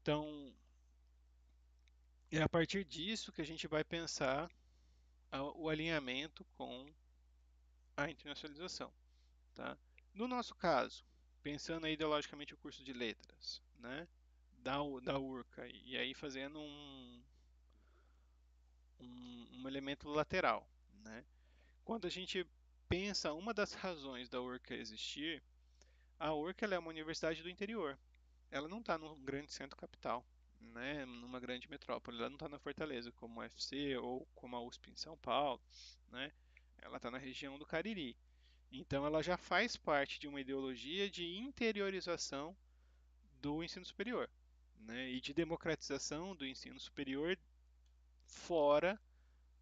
A: Então, é a partir disso que a gente vai pensar o alinhamento com a internacionalização, tá? No nosso caso, pensando aí ideologicamente o curso de letras, né, da URCA, e aí fazendo um elemento lateral, né? Quando a gente pensa uma das razões da URCA existir, a URCA ela é uma universidade do interior. Ela não está num grande centro capital, né? Numa grande metrópole. Ela não está na Fortaleza, como a UFC ou como a USP em São Paulo, né? Ela está na região do Cariri. Então ela já faz parte de uma ideologia de interiorização do ensino superior, né? E de democratização do ensino superior fora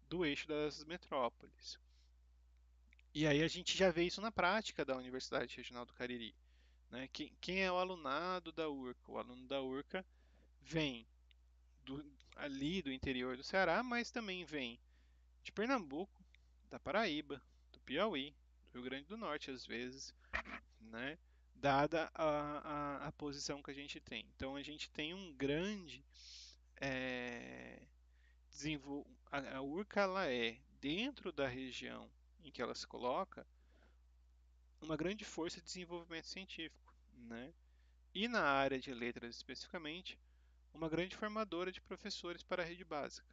A: do eixo das metrópoles. E aí a gente já vê isso na prática da Universidade Regional do Cariri, né? Quem é o alunado da URCA? O aluno da URCA vem ali do interior do Ceará, mas também vem de Pernambuco, da Paraíba, do Piauí, do Rio Grande do Norte, às vezes, né? Dada a posição que a gente tem. Então a gente tem um grande é, a URCA ela é, dentro da região em que ela se coloca, uma grande força de desenvolvimento científico, né? E na área de letras especificamente, uma grande formadora de professores para a rede básica,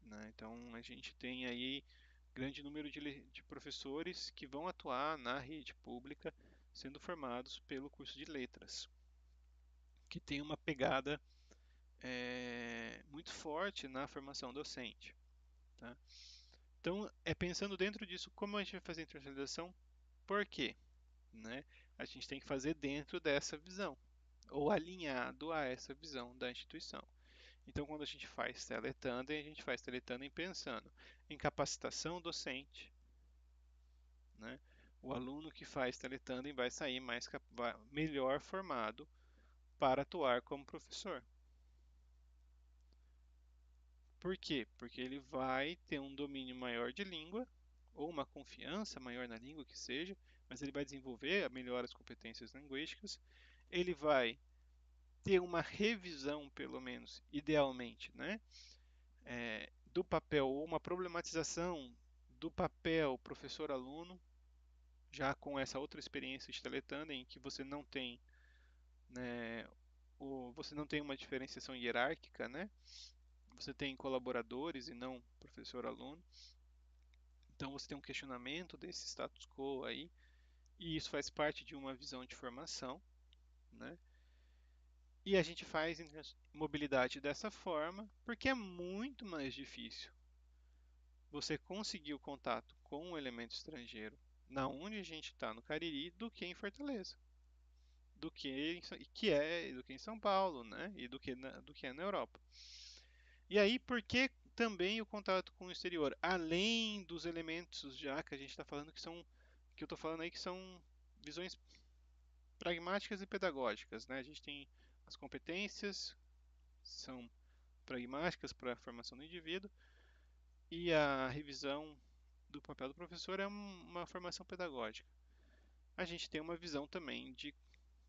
A: né? Então a gente tem aí grande número de professores que vão atuar na rede pública sendo formados pelo curso de letras, que tem uma pegada muito forte na formação docente. Tá? Então, é pensando dentro disso, como a gente vai fazer a internacionalização, por quê? Né? A gente tem que fazer dentro dessa visão, ou alinhado a essa visão da instituição. Então, quando a gente faz teletandem, a gente faz teletandem pensando em capacitação docente, né? O aluno que faz teletandem vai sair melhor formado para atuar como professor. Por quê? Porque ele vai ter um domínio maior de língua, ou uma confiança maior na língua que seja, mas ele vai desenvolver melhor as competências linguísticas, ele vai ter uma revisão, pelo menos, idealmente, né, do papel, ou uma problematização do papel professor-aluno, já com essa outra experiência de teletandem, em que você não tem, né, você não tem uma diferenciação hierárquica, né, você tem colaboradores e não professor-aluno. Então você tem um questionamento desse status quo aí, e isso faz parte de uma visão de formação, né? E a gente faz mobilidade dessa forma, porque é muito mais difícil você conseguir o contato com um elemento estrangeiro na onde a gente está no Cariri do que em Fortaleza, do que em São Paulo, né? E do que é na Europa. E aí, por que também o contato com o exterior? Além dos elementos já que a gente está falando que eu estou falando aí que são visões pragmáticas e pedagógicas, né? A gente tem as competências, são pragmáticas para a formação do indivíduo, e a revisão do papel do professor é uma formação pedagógica. A gente tem uma visão também de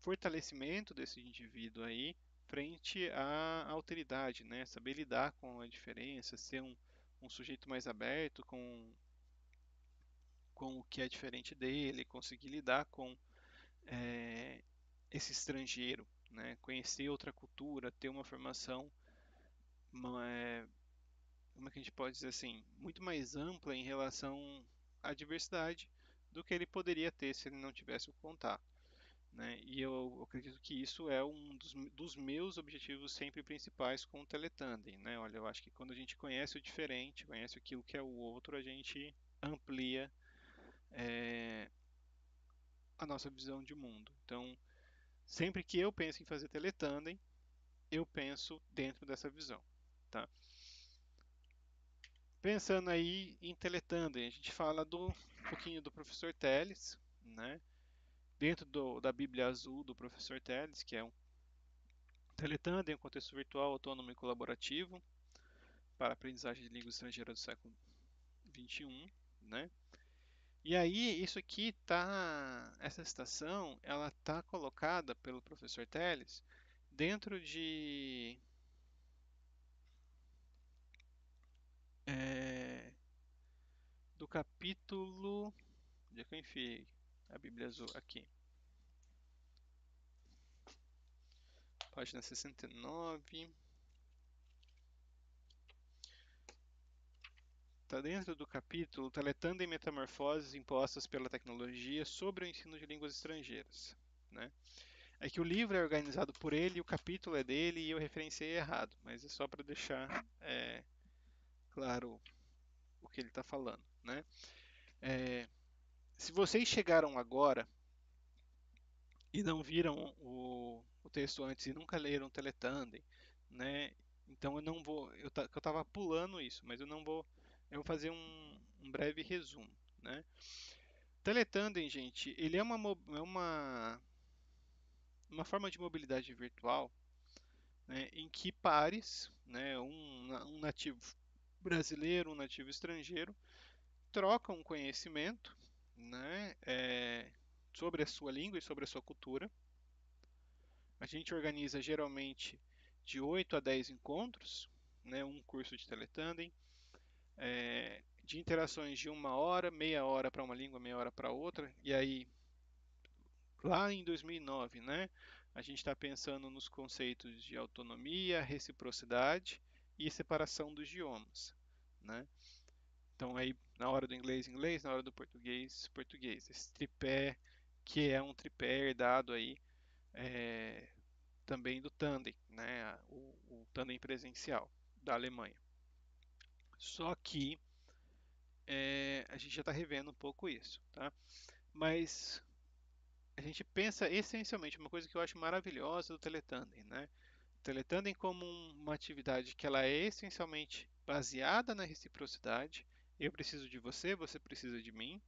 A: fortalecimento desse indivíduo aí frente à alteridade, né? Saber lidar com a diferença, ser um sujeito mais aberto com o que é diferente dele, conseguir lidar com é, esse estrangeiro, né? Conhecer outra cultura, ter uma formação, como é que a gente pode dizer assim, muito mais ampla em relação à diversidade do que ele poderia ter se ele não tivesse o contato. Né? E eu acredito que isso é um dos meus objetivos sempre principais com o teletandem. Né? Olha, eu acho que quando a gente conhece o diferente, conhece aquilo que é o outro, a gente amplia é, a nossa visão de mundo. Então, sempre que eu penso em fazer teletandem, eu penso dentro dessa visão. Tá? Pensando aí em teletandem, a gente fala um pouquinho do professor Teles, né? Dentro da Bíblia Azul do professor Teles, que é um teletandem, um contexto virtual, autônomo e colaborativo para a aprendizagem de línguas estrangeiras do século XXI, né? E aí, essa citação, ela tá colocada pelo professor Teles dentro é, do capítulo, onde é que eu enfiei a Bíblia Azul? Aqui, página 69. Está dentro do capítulo Teletandem e Metamorfoses Impostas pela Tecnologia sobre o Ensino de Línguas Estrangeiras. Né? É que o livro é organizado por ele, o capítulo é dele e eu referenciei errado, mas é só para deixar claro o que ele está falando. Né? É, se vocês chegaram agora e não viram o texto antes e nunca leram Teletandem, né? Então eu não vou, eu estava pulando isso, mas eu vou fazer um breve resumo, né? Teletandem, gente, ele é uma forma de mobilidade virtual, né, em que pares, né, um nativo brasileiro, um nativo estrangeiro, trocam conhecimento, né, sobre a sua língua e sobre a sua cultura. A gente organiza geralmente de 8 a 10 encontros, né, um curso de teletandem, de interações de 1 hora, meia hora para uma língua, meia hora para outra, e aí lá em 2009, né, a gente está pensando nos conceitos de autonomia, reciprocidade e separação dos idiomas, né? Então aí na hora do inglês, inglês, na hora do português, português. Esse tripé que é um tripé herdado aí é, também do tandem, né? O tandem presencial da Alemanha. Só que a gente já está revendo um pouco isso, tá? Mas a gente pensa essencialmente uma coisa que eu acho maravilhosa do teletandem, né? O teletandem como uma atividade que ela é essencialmente baseada na reciprocidade. Eu preciso de você, você precisa de mim,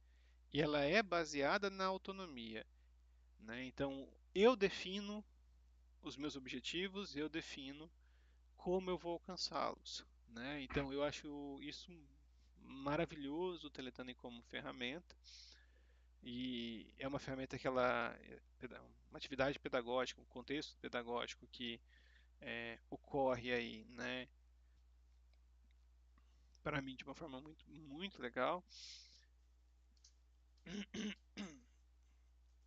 A: e ela é baseada na autonomia, né? Então eu defino os meus objetivos, eu defino como eu vou alcançá-los, né? Então eu acho isso maravilhoso o Teletandem como ferramenta e é uma ferramenta que ela uma atividade pedagógica, um contexto pedagógico que ocorre aí, né? Para mim de uma forma muito muito legal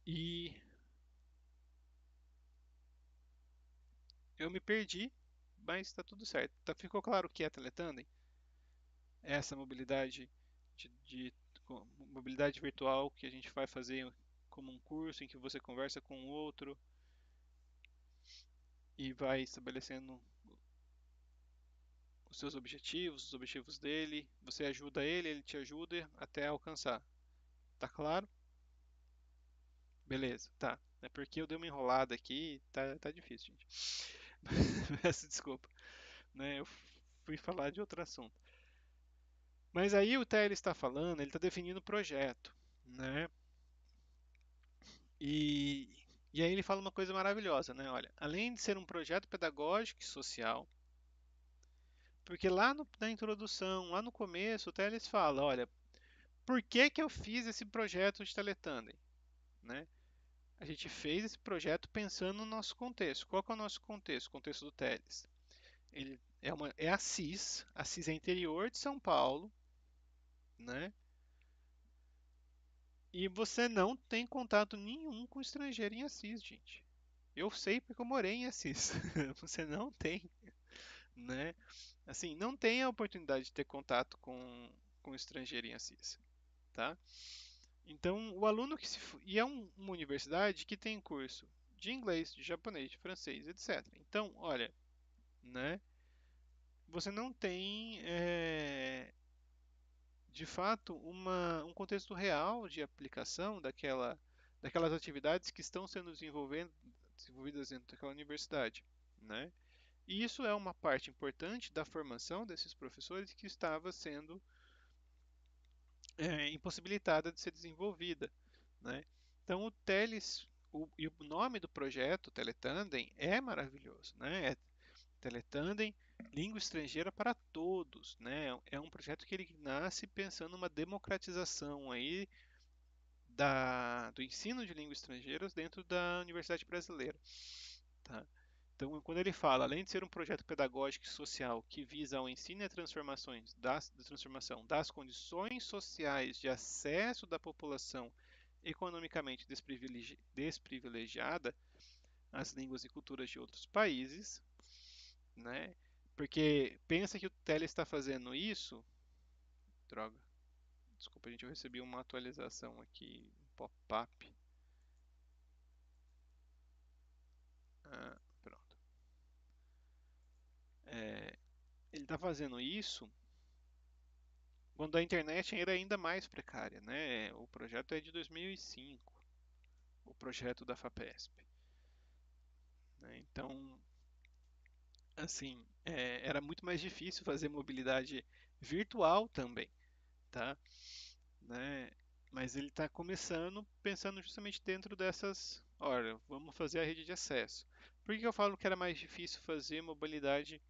A: e eu me perdi, mas está tudo certo. Tá, ficou claro o que é Teletandem? É essa mobilidade mobilidade virtual que a gente vai fazer como um curso em que você conversa com o outro e vai estabelecendo os objetivos dele, você ajuda ele, ele te ajuda até alcançar. Tá claro? Beleza, tá. É porque eu dei uma enrolada aqui, tá difícil, gente. Peço desculpa, né? Eu fui falar de outro assunto. Mas aí o TL está falando, ele está definindo o projeto, né? E, e aí ele fala uma coisa maravilhosa, né? Olha, além de ser um projeto pedagógico e social, porque lá na introdução, lá no começo, o Teles fala, olha, por que que eu fiz esse projeto de teletandem, né? A gente fez esse projeto pensando no nosso contexto. Qual que é o nosso contexto? O contexto do Teles. Ele é a CIS é interior de São Paulo, né? E você não tem contato nenhum com estrangeiro em Assis, gente. Eu sei porque eu morei em Assis. Você não tem, né? Assim, não tem a oportunidade de ter contato com estrangeiro em Assis, tá? Então, o aluno que se... E é uma universidade que tem curso de inglês, de japonês, de francês, etc. Então, olha, né? Você não tem, de fato, um contexto real de aplicação daquelas atividades que estão sendo desenvolvidas dentro daquela universidade, né? E isso é uma parte importante da formação desses professores que estava sendo impossibilitada de ser desenvolvida, né? Então o Teles, e o nome do projeto Teletandem é maravilhoso, né? É Teletandem, língua estrangeira para todos, né? É um projeto que ele nasce pensando numa democratização aí do ensino de línguas estrangeiras dentro da universidade brasileira, tá? Então, quando ele fala, além de ser um projeto pedagógico e social que visa ao ensino e a da transformação das condições sociais de acesso da população economicamente desprivilegiada às línguas e culturas de outros países, né? Porque pensa que o Tele está fazendo isso. Droga, desculpa, gente, eu recebi uma atualização aqui, um pop-up. Ah, pronto. Ele está fazendo isso quando a internet era ainda mais precária, né? O projeto é de 2005, o projeto da FAPESP, né? Então, assim, era muito mais difícil fazer mobilidade virtual também, tá? Né? Mas ele está começando pensando justamente dentro dessas, olha, vamos fazer a rede de acesso. Por que eu falo que era mais difícil fazer mobilidade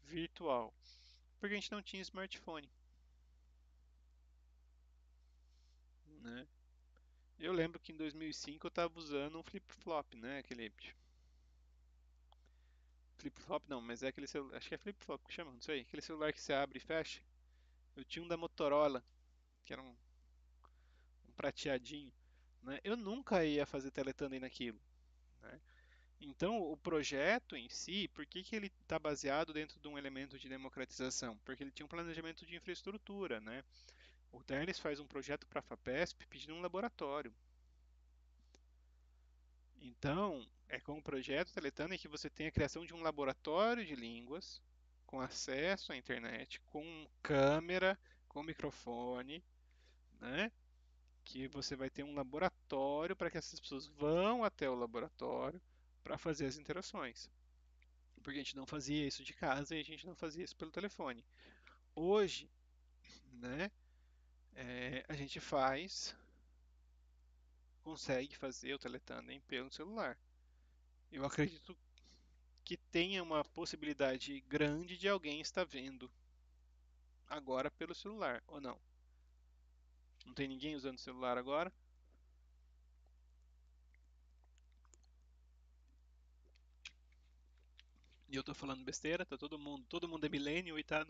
A: virtual? Porque a gente não tinha smartphone, né? Eu lembro que em 2005 eu estava usando um flip-flop, né? Aquele flip-flop não, mas é aquele celular, acho que é flip-flop que chama, não sei, aquele celular que você abre e fecha. Eu tinha um da Motorola, que era um prateadinho, né? Eu nunca ia fazer teletubbies naquilo, né? Então, o projeto em si, por que que ele está baseado dentro de um elemento de democratização? Porque ele tinha um planejamento de infraestrutura, né? O Teles faz um projeto para a FAPESP pedindo um laboratório. Então, é com o projeto Teletânia que você tem a criação de um laboratório de línguas, com acesso à internet, com câmera, com microfone, né? Que você vai ter um laboratório para que essas pessoas vão até o laboratório para fazer as interações. Porque a gente não fazia isso de casa e a gente não fazia isso pelo telefone. Hoje, né, a gente consegue fazer o teletandem pelo celular. Eu acredito que tenha uma possibilidade grande de alguém estar vendo agora pelo celular, ou não? Não tem ninguém usando o celular agora? E eu tô falando besteira, tá todo mundo é millennial e tá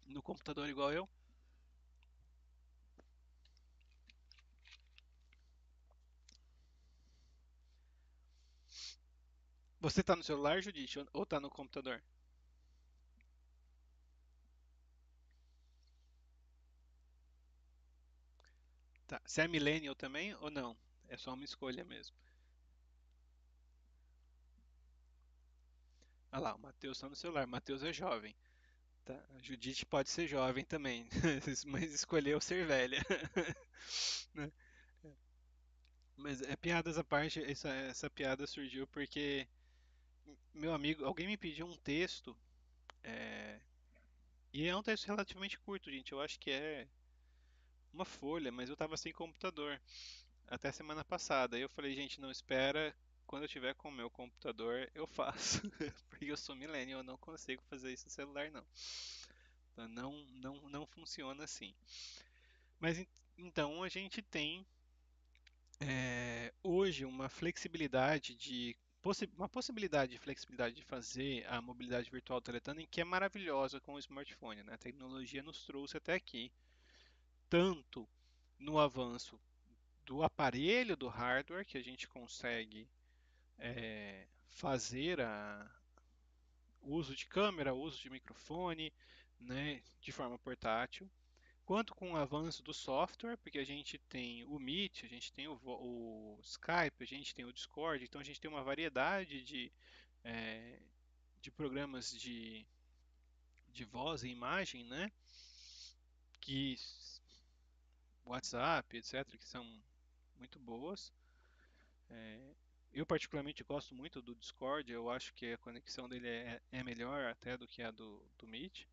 A: no computador igual eu? Você tá no celular, Judite, ou tá no computador? Tá. Você é millennial também ou não? É só uma escolha mesmo. Ah lá, o Matheus tá no celular. O Matheus é jovem. Tá. A Judite pode ser jovem também, mas escolheu ser velha. Né? Mas é piadas à parte, essa piada surgiu porque meu amigo, alguém me pediu um texto, é, e é um texto relativamente curto, gente. Eu acho que é uma folha, mas eu tava sem computador até semana passada. Aí eu falei, gente, não espera, quando eu tiver com o meu computador, eu faço. Porque eu sou millennial, eu não consigo fazer isso no celular, não. Então, não funciona assim. Mas então a gente tem hoje uma flexibilidade uma possibilidade de flexibilidade de fazer a mobilidade virtual teletandem que é maravilhosa com o smartphone, né? A tecnologia nos trouxe até aqui, tanto no avanço do aparelho, do hardware, que a gente consegue fazer o uso de câmera, o uso de microfone, né, de forma portátil, quanto com o avanço do software, porque a gente tem o Meet, a gente tem o Skype, a gente tem o Discord, então a gente tem uma variedade eh, de programas de voz e imagem, né, que WhatsApp, etc., que são muito boas. Eu particularmente gosto muito do Discord, eu acho que a conexão dele é melhor até do que a do Meet,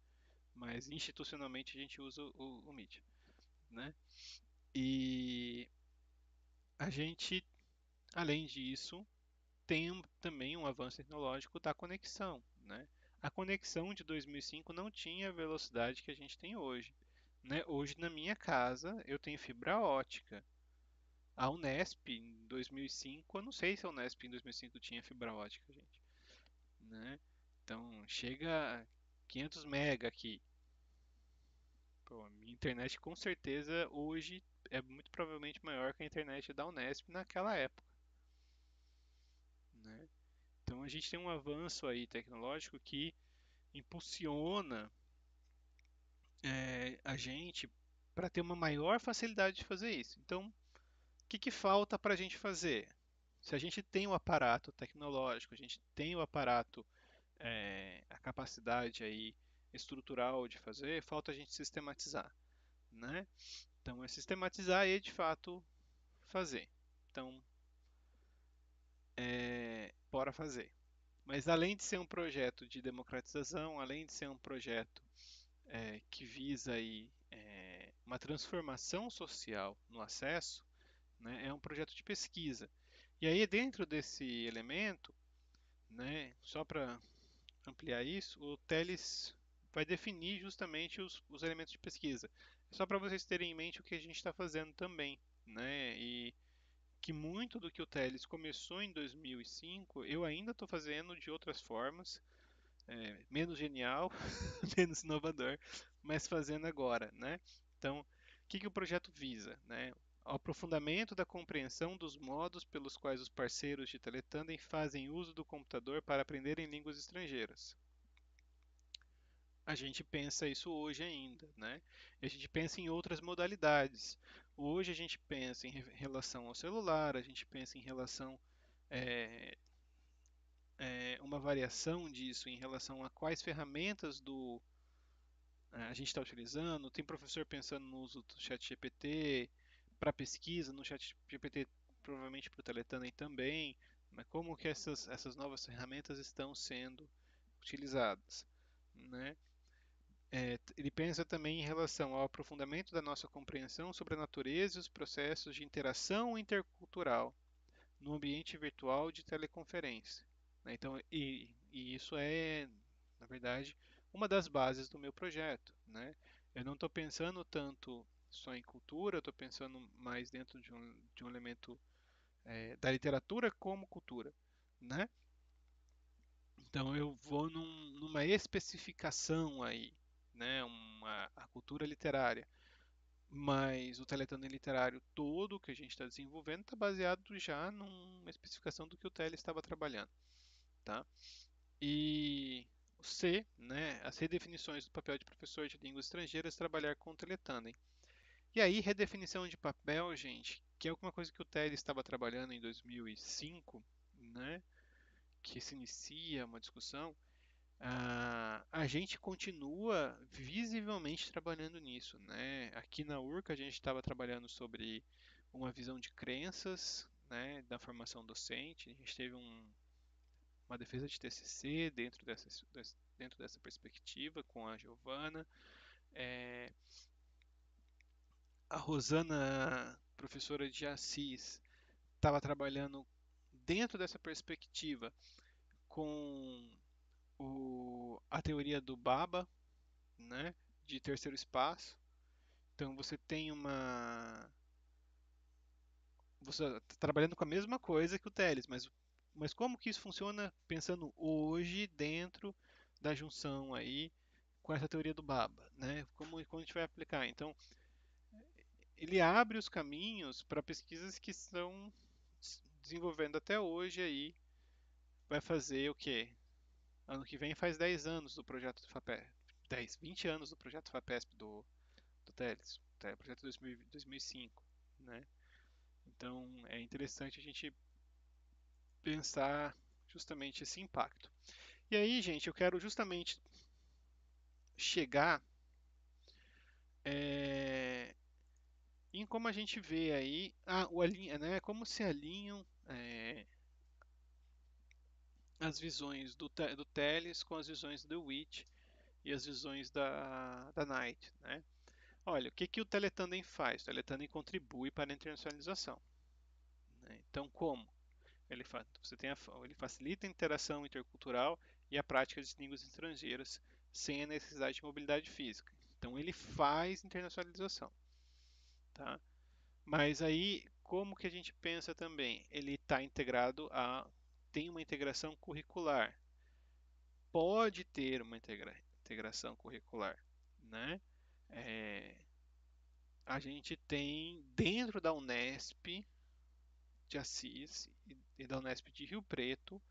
A: mas institucionalmente a gente usa o Meet, né? E a gente, além disso, tem também um avanço tecnológico da conexão, né? A conexão de 2005 não tinha a velocidade que a gente tem hoje, né? Hoje na minha casa eu tenho fibra ótica. A Unesp em 2005, eu não sei se a Unesp em 2005 tinha fibra ótica, gente, né? Então chega a 500 mega aqui. Pô, a minha internet com certeza hoje é muito provavelmente maior que a internet da Unesp naquela época, né? Então a gente tem um avanço aí tecnológico que impulsiona a gente para ter uma maior facilidade de fazer isso. Então, o que que falta para a gente fazer? Se a gente tem o aparato tecnológico, a gente tem o aparato, a capacidade aí estrutural de fazer, falta a gente sistematizar, né? Então é sistematizar e de fato fazer. Então, bora fazer. Mas além de ser um projeto de democratização, além de ser um projeto que visa aí, uma transformação social no acesso, né, é um projeto de pesquisa. E aí, dentro desse elemento, né, só para ampliar isso, o Teles vai definir justamente os elementos de pesquisa. Só para vocês terem em mente o que a gente está fazendo também, né? E que muito do que o Teles começou em 2005, eu ainda estou fazendo de outras formas, menos genial, menos inovador, mas fazendo agora, né? Então, o que o projeto visa, né? O aprofundamento da compreensão dos modos pelos quais os parceiros de teletandem fazem uso do computador para aprender em línguas estrangeiras. A gente pensa isso hoje ainda, né? E a gente pensa em outras modalidades. Hoje a gente pensa em relação ao celular, a gente pensa em relação é, uma variação disso em relação a quais ferramentas a gente está utilizando. Tem professor pensando no uso do chat GPT para pesquisa, no chat GPT provavelmente para o Teletandem também, mas como que essas novas ferramentas estão sendo utilizadas, né? Ele pensa também em relação ao aprofundamento da nossa compreensão sobre a natureza e os processos de interação intercultural no ambiente virtual de teleconferência, né? Então, e isso é, na verdade, uma das bases do meu projeto, né? Eu não estou pensando tanto só em cultura, eu estou pensando mais dentro de um elemento da literatura como cultura, né? Então eu vou numa especificação aí, né? A cultura literária. Mas o Teletânia literário todo que a gente está desenvolvendo está baseado já numa especificação do que o Tele estava trabalhando, tá? E o C, né, as redefinições do papel de professor de línguas estrangeiras trabalhar com o Teletandem. E aí, redefinição de papel, gente, que é uma coisa que o Tele estava trabalhando em 2005, né, que se inicia uma discussão, a gente continua visivelmente trabalhando nisso, né? Aqui na URCA a gente estava trabalhando sobre uma visão de crenças, né, da formação docente. A gente teve uma defesa de TCC dentro dessa perspectiva com a Giovana. É, a Rosana, professora de Assis, estava trabalhando dentro dessa perspectiva com a teoria do Baba, né, de terceiro espaço. Então você tem uma. Você está trabalhando com a mesma coisa que o Teles, mas como que isso funciona pensando hoje dentro da junção aí com essa teoria do Baba, né? Como a gente vai aplicar? Então, ele abre os caminhos para pesquisas que estão desenvolvendo até hoje aí. Vai fazer o quê? Ano que vem faz 10 anos do projeto do FAPESP. 10, 20 anos do projeto FAPESP do Teles. O projeto 2005, né? Então é interessante a gente pensar justamente esse impacto. E aí, gente, eu quero justamente chegar é, em como a gente vê aí né, como se alinham as visões do Teles com as visões do Witch e as visões da Knight, né? Olha, o que o Teletandem faz? O Teletandem contribui para a internacionalização, né? Então, como? Ele facilita a interação intercultural e a prática de línguas estrangeiras sem a necessidade de mobilidade física. Então ele faz internacionalização, tá? Mas aí como que a gente pensa também? Ele está integrado tem uma integração curricular. Pode ter uma integração curricular, né? É, a gente tem dentro da Unesp de Assis e da Unesp de Rio Preto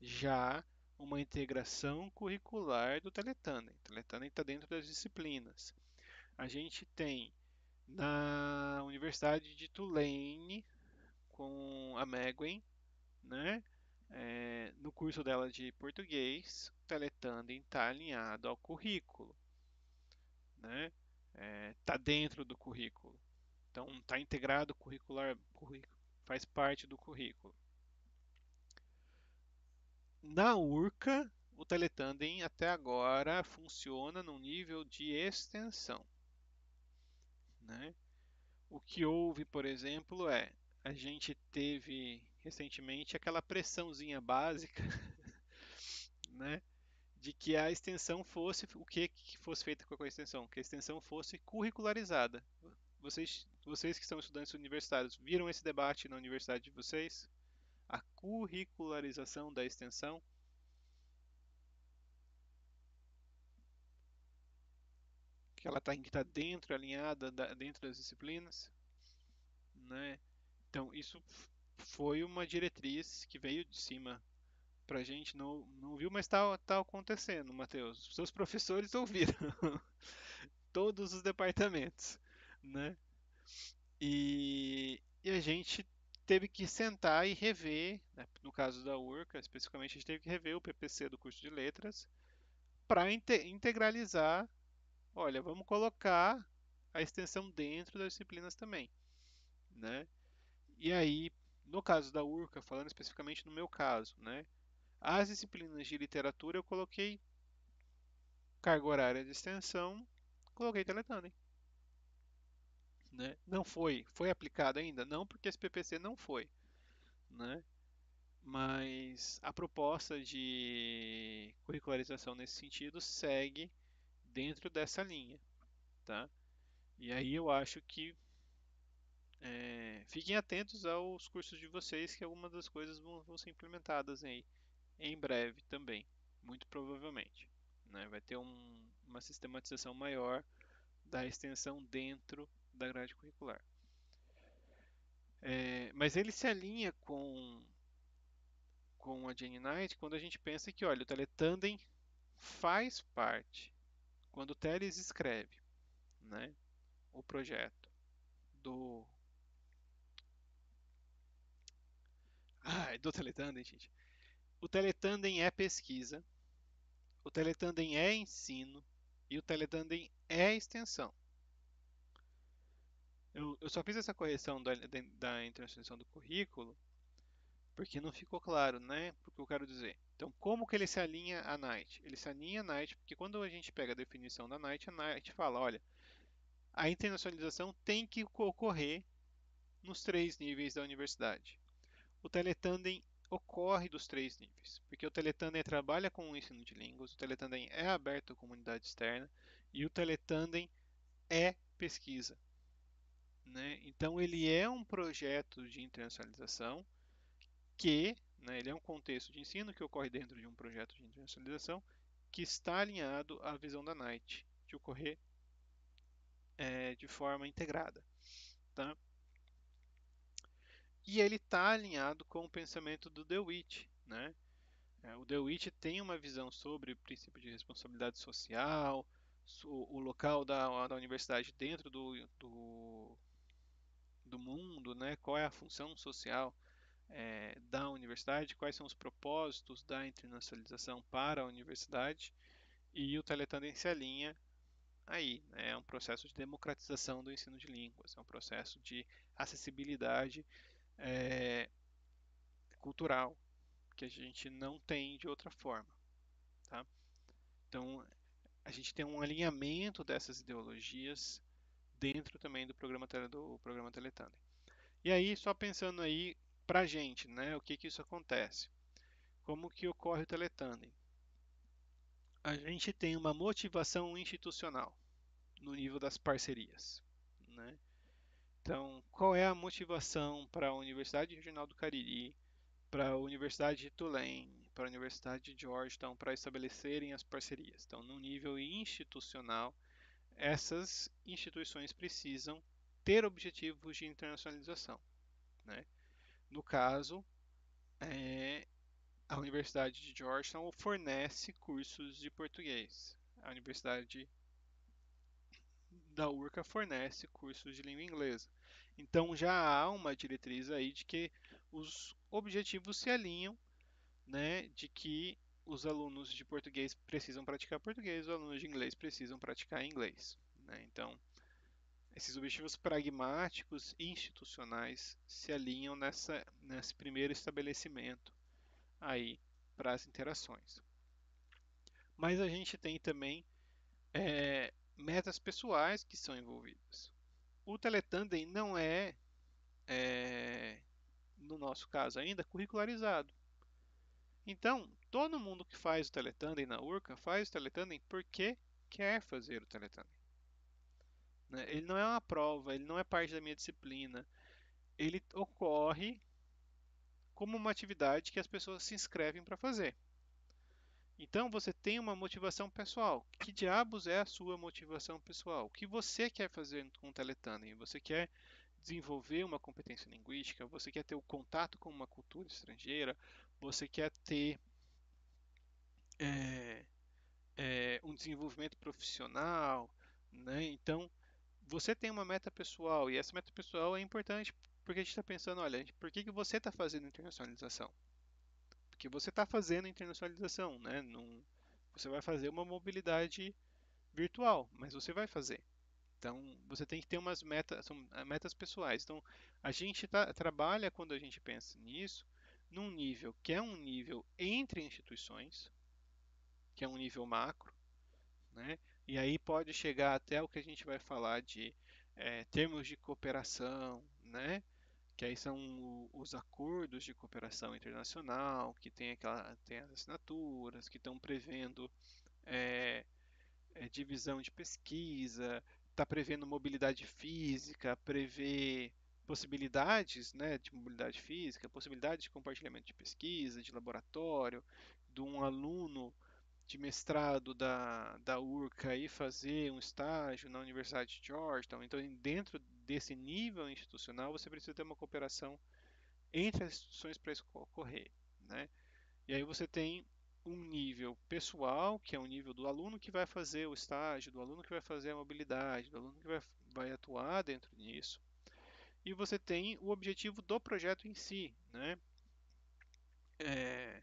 A: já uma integração curricular do Teletandem. O Teletandem está dentro das disciplinas. A gente tem na Universidade de Tulane com a Meguen, né? No curso dela de português, o Teletandem está alinhado ao currículo, né? Está dentro do currículo. Então, está integrado faz parte do currículo. Na URCA, o Teletandem até agora funciona num nível de extensão, né? O que houve, por exemplo, a gente teve recentemente aquela pressãozinha básica, né, de que a extensão fosse o que fosse feita com a extensão, que a extensão fosse curricularizada. Vocês que são estudantes universitários, viram esse debate na universidade de vocês? A curricularização da extensão? ela tem que estar dentro, alinhada dentro das disciplinas, né? Então, isso foi uma diretriz que veio de cima pra gente, não viu, mas tá acontecendo, Matheus. Os seus professores ouviram, todos os departamentos, né? E a gente teve que sentar e rever, né? No caso da URCA, especificamente, a gente teve que rever o PPC do curso de letras para integralizar. Olha, vamos colocar a extensão dentro das disciplinas também, né? E aí, no caso da URCA, falando especificamente no meu caso, né? As disciplinas de literatura eu coloquei carga horária de extensão, coloquei teletandem, né? Não foi aplicado ainda? Não, porque esse PPC não foi, né? Mas a proposta de curricularização nesse sentido segue dentro dessa linha, tá? E aí eu acho que fiquem atentos aos cursos de vocês, que algumas das coisas vão ser implementadas aí em breve também, muito provavelmente, né? Vai ter uma sistematização maior da extensão dentro da grade curricular. Mas ele se alinha com a Jane Knight quando a gente pensa que, olha, o teletandem faz parte, quando o Teles escreve, né, o projeto do do teletandem, gente. O teletandem é pesquisa, o teletandem é ensino e o teletandem é extensão. Eu só fiz essa correção da internacionalização do currículo porque não ficou claro, né? Porque eu quero dizer. Então, como que ele se alinha à Knight? Ele se alinha à Knight porque quando a gente pega a definição da Knight, a Knight fala, olha, a internacionalização tem que ocorrer nos três níveis da universidade. O teletandem ocorre dos três níveis, porque o teletandem trabalha com o ensino de línguas, o teletandem é aberto à comunidade externa e o teletandem é pesquisa, né? Então ele é um projeto de internacionalização que, né, ele é um contexto de ensino que ocorre dentro de um projeto de internacionalização que está alinhado à visão da Knight de ocorrer de forma integrada, tá? E ele está alinhado com o pensamento do DeWitt, né? O DeWitt tem uma visão sobre o princípio de responsabilidade social, o local da universidade dentro do mundo, né? Qual é a função social da universidade, quais são os propósitos da internacionalização para a universidade, e o Teletandem se alinha aí, né? É um processo de democratização do ensino de línguas, é um processo de acessibilidade é, cultural, que a gente não tem de outra forma, tá? Então, a gente tem um alinhamento dessas ideologias dentro também do programa Teletandem. E aí, só pensando aí pra gente, né, o que que isso acontece? Como que ocorre o Teletandem? A gente tem uma motivação institucional no nível das parcerias, né? Então, qual é a motivação para a Universidade Regional do Cariri, para a Universidade de Tulane, para a Universidade de Georgetown, para estabelecerem as parcerias? Então, no nível institucional, essas instituições precisam ter objetivos de internacionalização, né? No caso, a Universidade de Georgetown fornece cursos de português. A Universidade da URCA fornece cursos de língua inglesa. Então já há uma diretriz aí de que os objetivos se alinham, né, de que os alunos de português precisam praticar português, os alunos de inglês precisam praticar inglês, né? Então, esses objetivos pragmáticos e institucionais se alinham nesse primeiro estabelecimento aí para as interações. Mas a gente tem também metas pessoais que são envolvidas. O Teletandem não é, no nosso caso ainda, curricularizado. Então, todo mundo que faz o Teletandem na URCA faz o Teletandem porque quer fazer o Teletandem, né? Ele não é uma prova, ele não é parte da minha disciplina. Ele ocorre como uma atividade que as pessoas se inscrevem para fazer. Então você tem uma motivação pessoal. Que diabos é a sua motivação pessoal? O que você quer fazer com o teletunnel? Você quer desenvolver uma competência linguística? Você quer ter o contato com uma cultura estrangeira? Você quer ter é, um desenvolvimento profissional, né? Então você tem uma meta pessoal e essa meta pessoal é importante porque a gente está pensando, olha, por que que você está fazendo internacionalização? Porque você está fazendo internacionalização, né? Você vai fazer uma mobilidade virtual, mas você vai fazer. Então, você tem que ter umas metas, são metas pessoais. Então, a gente trabalha quando a gente pensa nisso, num nível que é um nível entre instituições, que é um nível macro, né? E aí pode chegar até o que a gente vai falar de termos de cooperação, né? Que aí são os acordos de cooperação internacional, que tem as assinaturas, que estão prevendo é, divisão de pesquisa, está prevendo mobilidade física, prevê possibilidades, né, de mobilidade física, possibilidades de compartilhamento de pesquisa, de laboratório, de um aluno de mestrado da URCA e fazer um estágio na Universidade de Georgetown. Então, dentro desse nível institucional, você precisa ter uma cooperação entre as instituições para isso ocorrer, né? E aí você tem um nível pessoal, que é o nível do aluno que vai fazer o estágio, do aluno que vai fazer a mobilidade, do aluno que vai atuar dentro disso. E você tem o objetivo do projeto em si, né? É,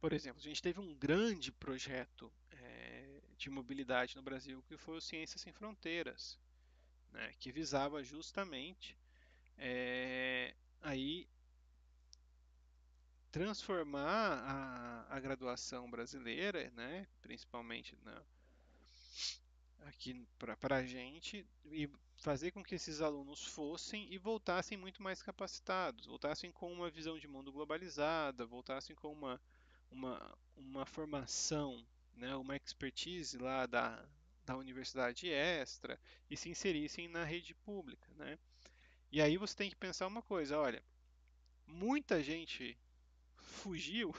A: por exemplo, a gente teve um grande projeto de mobilidade no Brasil que foi o Ciências Sem Fronteiras, né? Que visava justamente aí transformar a graduação brasileira, né, principalmente aqui para a gente, e fazer com que esses alunos fossem e voltassem muito mais capacitados, voltassem com uma visão de mundo globalizada, voltassem com uma formação, né, uma expertise lá da universidade extra e se inserissem na rede pública, né? E aí você tem que pensar uma coisa, olha, muita gente fugiu,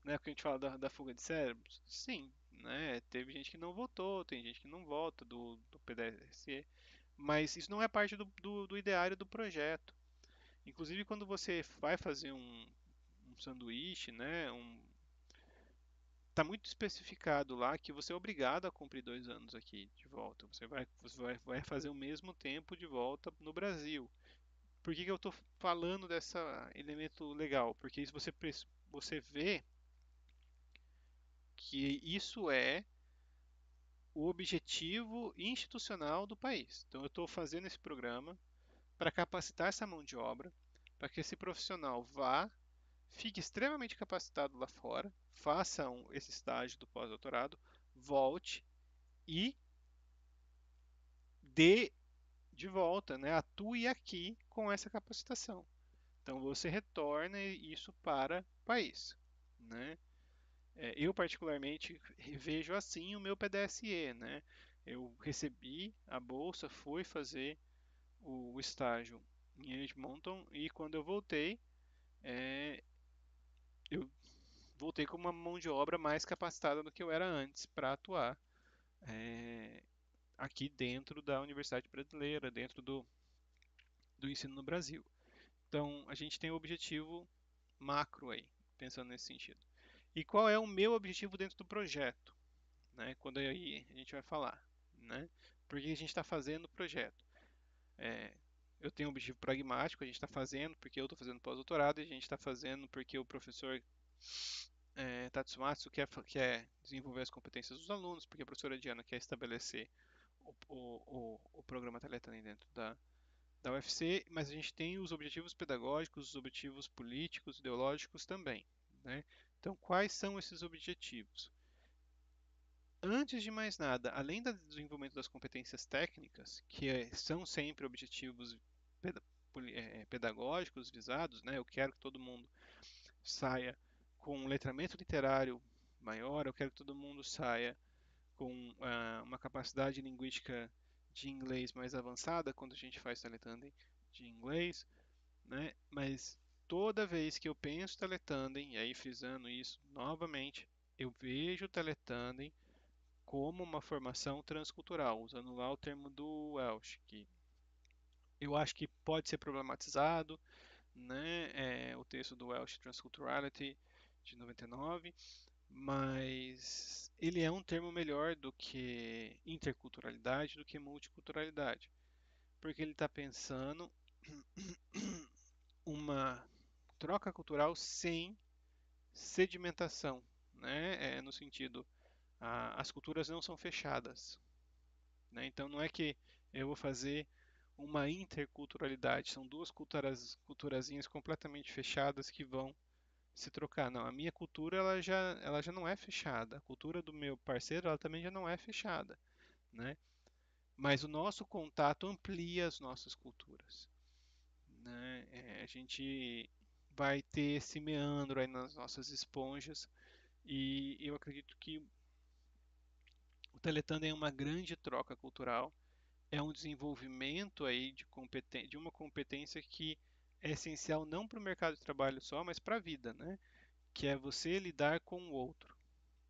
A: né? Porque a gente fala da fuga de cérebros. Sim, né? Teve gente que não votou, tem gente que não vota do PDSE, mas isso não é parte do ideário do projeto. Inclusive, quando você vai fazer um sanduíche, né? Tá muito especificado lá que você é obrigado a cumprir 2 anos aqui de volta. Vai fazer o mesmo tempo de volta no Brasil. Por que que eu estou falando desse elemento legal? Porque isso você vê que isso é o objetivo institucional do país. Então, eu estou fazendo esse programa para capacitar essa mão de obra, para que esse profissional vá, fique extremamente capacitado lá fora, faça esse estágio do pós-doutorado, volte e dê de volta, né, atue aqui com essa capacitação. Então, você retorna isso para o país, né? Eu particularmente vejo assim o meu PDSE, né? Eu recebi a bolsa, fui fazer o estágio em Edmonton e quando eu voltei, eu voltei com uma mão de obra mais capacitada do que eu era antes para atuar aqui dentro da Universidade Brasileira, dentro do ensino no Brasil. Então, a gente tem o objetivo macro aí, pensando nesse sentido. E qual é o meu objetivo dentro do projeto? Né? Quando aí a gente vai falar, né? Por que a gente está fazendo o projeto? É, eu tenho um objetivo pragmático, a gente está fazendo porque eu estou fazendo pós-doutorado e a gente está fazendo porque o professor Tatsumatsu quer desenvolver as competências dos alunos, porque a professora Diana quer estabelecer o programa Teletânia dentro da UFC, mas a gente tem os objetivos pedagógicos, os objetivos políticos, ideológicos também, né? Então, quais são esses objetivos? Antes de mais nada, além do desenvolvimento das competências técnicas, que são sempre objetivos pedagógicos visados, né? Eu quero que todo mundo saia com um letramento literário maior, eu quero que todo mundo saia com uma capacidade linguística de inglês mais avançada quando a gente faz teletandem de inglês, né? Mas toda vez que eu penso teletandem, e aí frisando isso novamente, Eu vejo o teletandem como uma formação transcultural, usando lá o termo do Welsh, que eu acho que pode ser problematizado, né? O texto do Welsh Transculturality de 99, mas ele é um termo melhor do que interculturalidade, do que multiculturalidade, porque ele está pensando uma troca cultural sem sedimentação, né? No sentido, as culturas não são fechadas, né? Então não é que eu vou fazer uma interculturalidade, são duas culturazinhas completamente fechadas que vão se trocar. Não, a minha cultura ela já não é fechada. A cultura do meu parceiro ela também já não é fechada, né? Mas o nosso contato amplia as nossas culturas, né? A gente vai ter esse meandro aí nas nossas esponjas e eu acredito que o Teletandem é uma grande troca cultural, é um desenvolvimento aí de uma competência que é essencial não para o mercado de trabalho só, mas para a vida, né? Que é você lidar com o outro.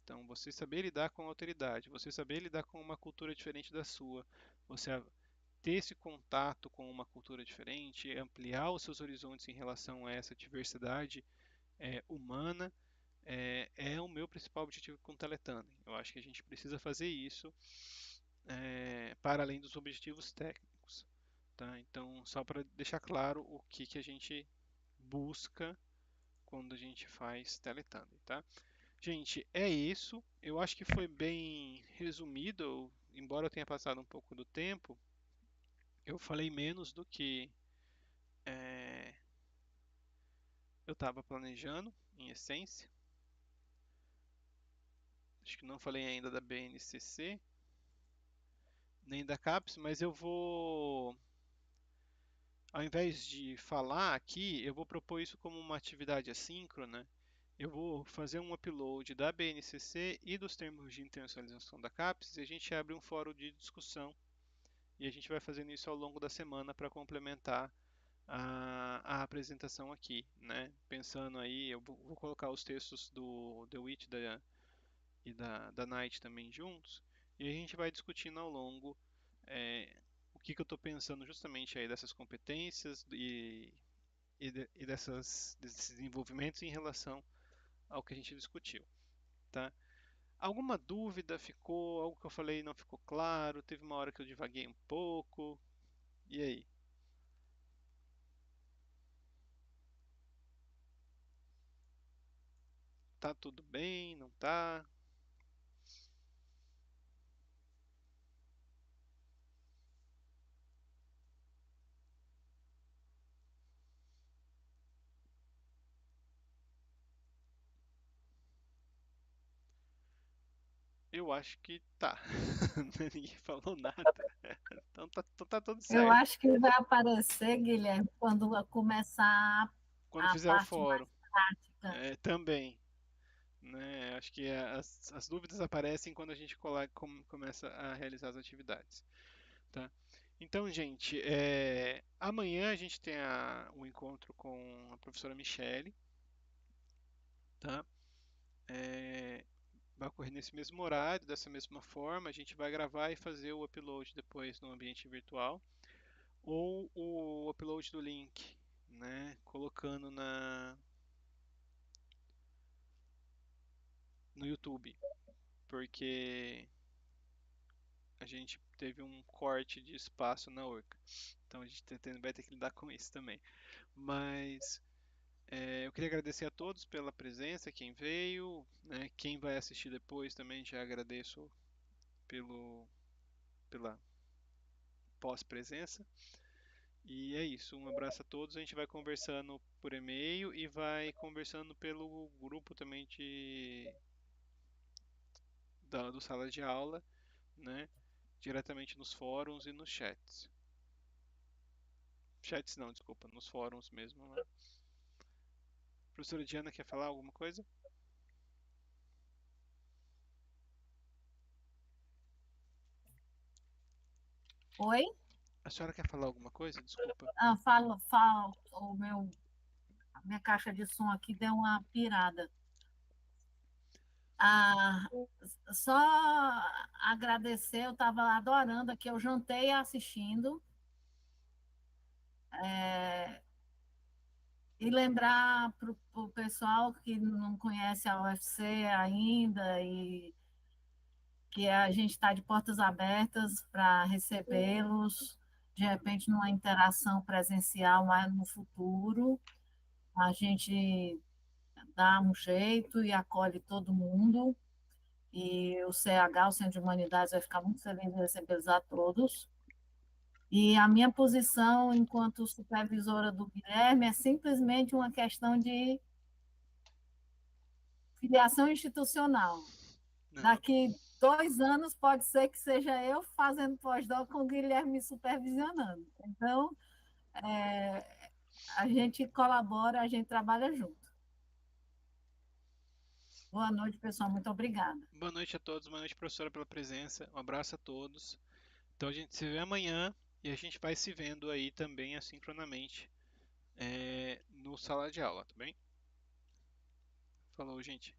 A: Então, você saber lidar com a alteridade, você saber lidar com uma cultura diferente da sua, você ter esse contato com uma cultura diferente, ampliar os seus horizontes em relação a essa diversidade humana, é o meu principal objetivo com o Teletandem. Eu acho que a gente precisa fazer isso para além dos objetivos técnicos. Tá? Então, só para deixar claro o que a gente busca quando a gente faz Teletandem. Tá? Gente, é isso. Eu acho que foi bem resumido, embora eu tenha passado um pouco do tempo, eu falei menos do que é, eu estava planejando, em essência. Acho que não falei ainda da BNCC, nem da CAPES, mas eu vou, ao invés de falar aqui, eu vou propor isso como uma atividade assíncrona. Eu vou fazer um upload da BNCC e dos termos de internacionalização da CAPES e a gente abre um fórum de discussão. E a gente vai fazendo isso ao longo da semana para complementar a apresentação aqui, né? Pensando aí, eu vou colocar os textos do The Witch e da Night também juntos, e a gente vai discutindo ao longo é, o que eu estou pensando justamente aí dessas competências e desses desenvolvimentos em relação ao que a gente discutiu, tá? Alguma dúvida ficou? Algo que eu falei não ficou claro? Teve uma hora que eu divaguei um pouco? E aí? Tá tudo bem? Não tá? Eu acho que tá. Ninguém falou nada. Então tá tudo
B: Eu
A: certo.
B: acho que vai aparecer, Guilherme, quando começar
A: Quando
B: a
A: fizer o
B: parte
A: fórum,
B: mais prática.
A: também, né? Acho que as dúvidas aparecem quando a gente começa a realizar as atividades, tá? Então, gente, amanhã a gente tem o encontro com a professora Michele, tá? É, vai ocorrer nesse mesmo horário, dessa mesma forma. A gente vai gravar e fazer o upload depois no ambiente virtual ou o upload do link, né? Colocando no YouTube, porque a gente teve um corte de espaço na Orca. Então a gente vai ter que lidar com isso também. Mas eu queria agradecer a todos pela presença, quem veio, né? Quem vai assistir depois também já agradeço pela pós-presença. E é isso, um abraço a todos. A gente vai conversando por e-mail e vai conversando pelo grupo também do sala de aula, né? Diretamente nos fóruns e nos chats. Chats não, desculpa, nos fóruns mesmo, né? Professora Diana quer falar alguma coisa?
B: Oi?
A: A senhora quer falar alguma coisa? Desculpa.
B: Ah, a minha caixa de som aqui deu uma pirada. Ah, só agradecer, eu estava adorando aqui, eu jantei assistindo, é, e lembrar para o pessoal que não conhece a UFC ainda e que a gente está de portas abertas para recebê-los, de repente numa interação presencial mais no futuro, a gente dá um jeito e acolhe todo mundo. E o CH, o Centro de Humanidades, vai ficar muito feliz em recebê-los a todos. E a minha posição enquanto supervisora do Guilherme é simplesmente uma questão de filiação institucional.
A: Não,
B: Daqui 2 anos pode ser que seja eu fazendo pós-doc com o Guilherme me supervisionando. Então, a gente colabora, a gente trabalha junto. Boa noite, pessoal. Muito obrigada.
A: boa noite a todos, boa noite, professora, pela presença. Um abraço a todos. Então a gente se vê amanhã e a gente vai se vendo aí também assincronamente no sala de aula, tá bem? Falou, gente.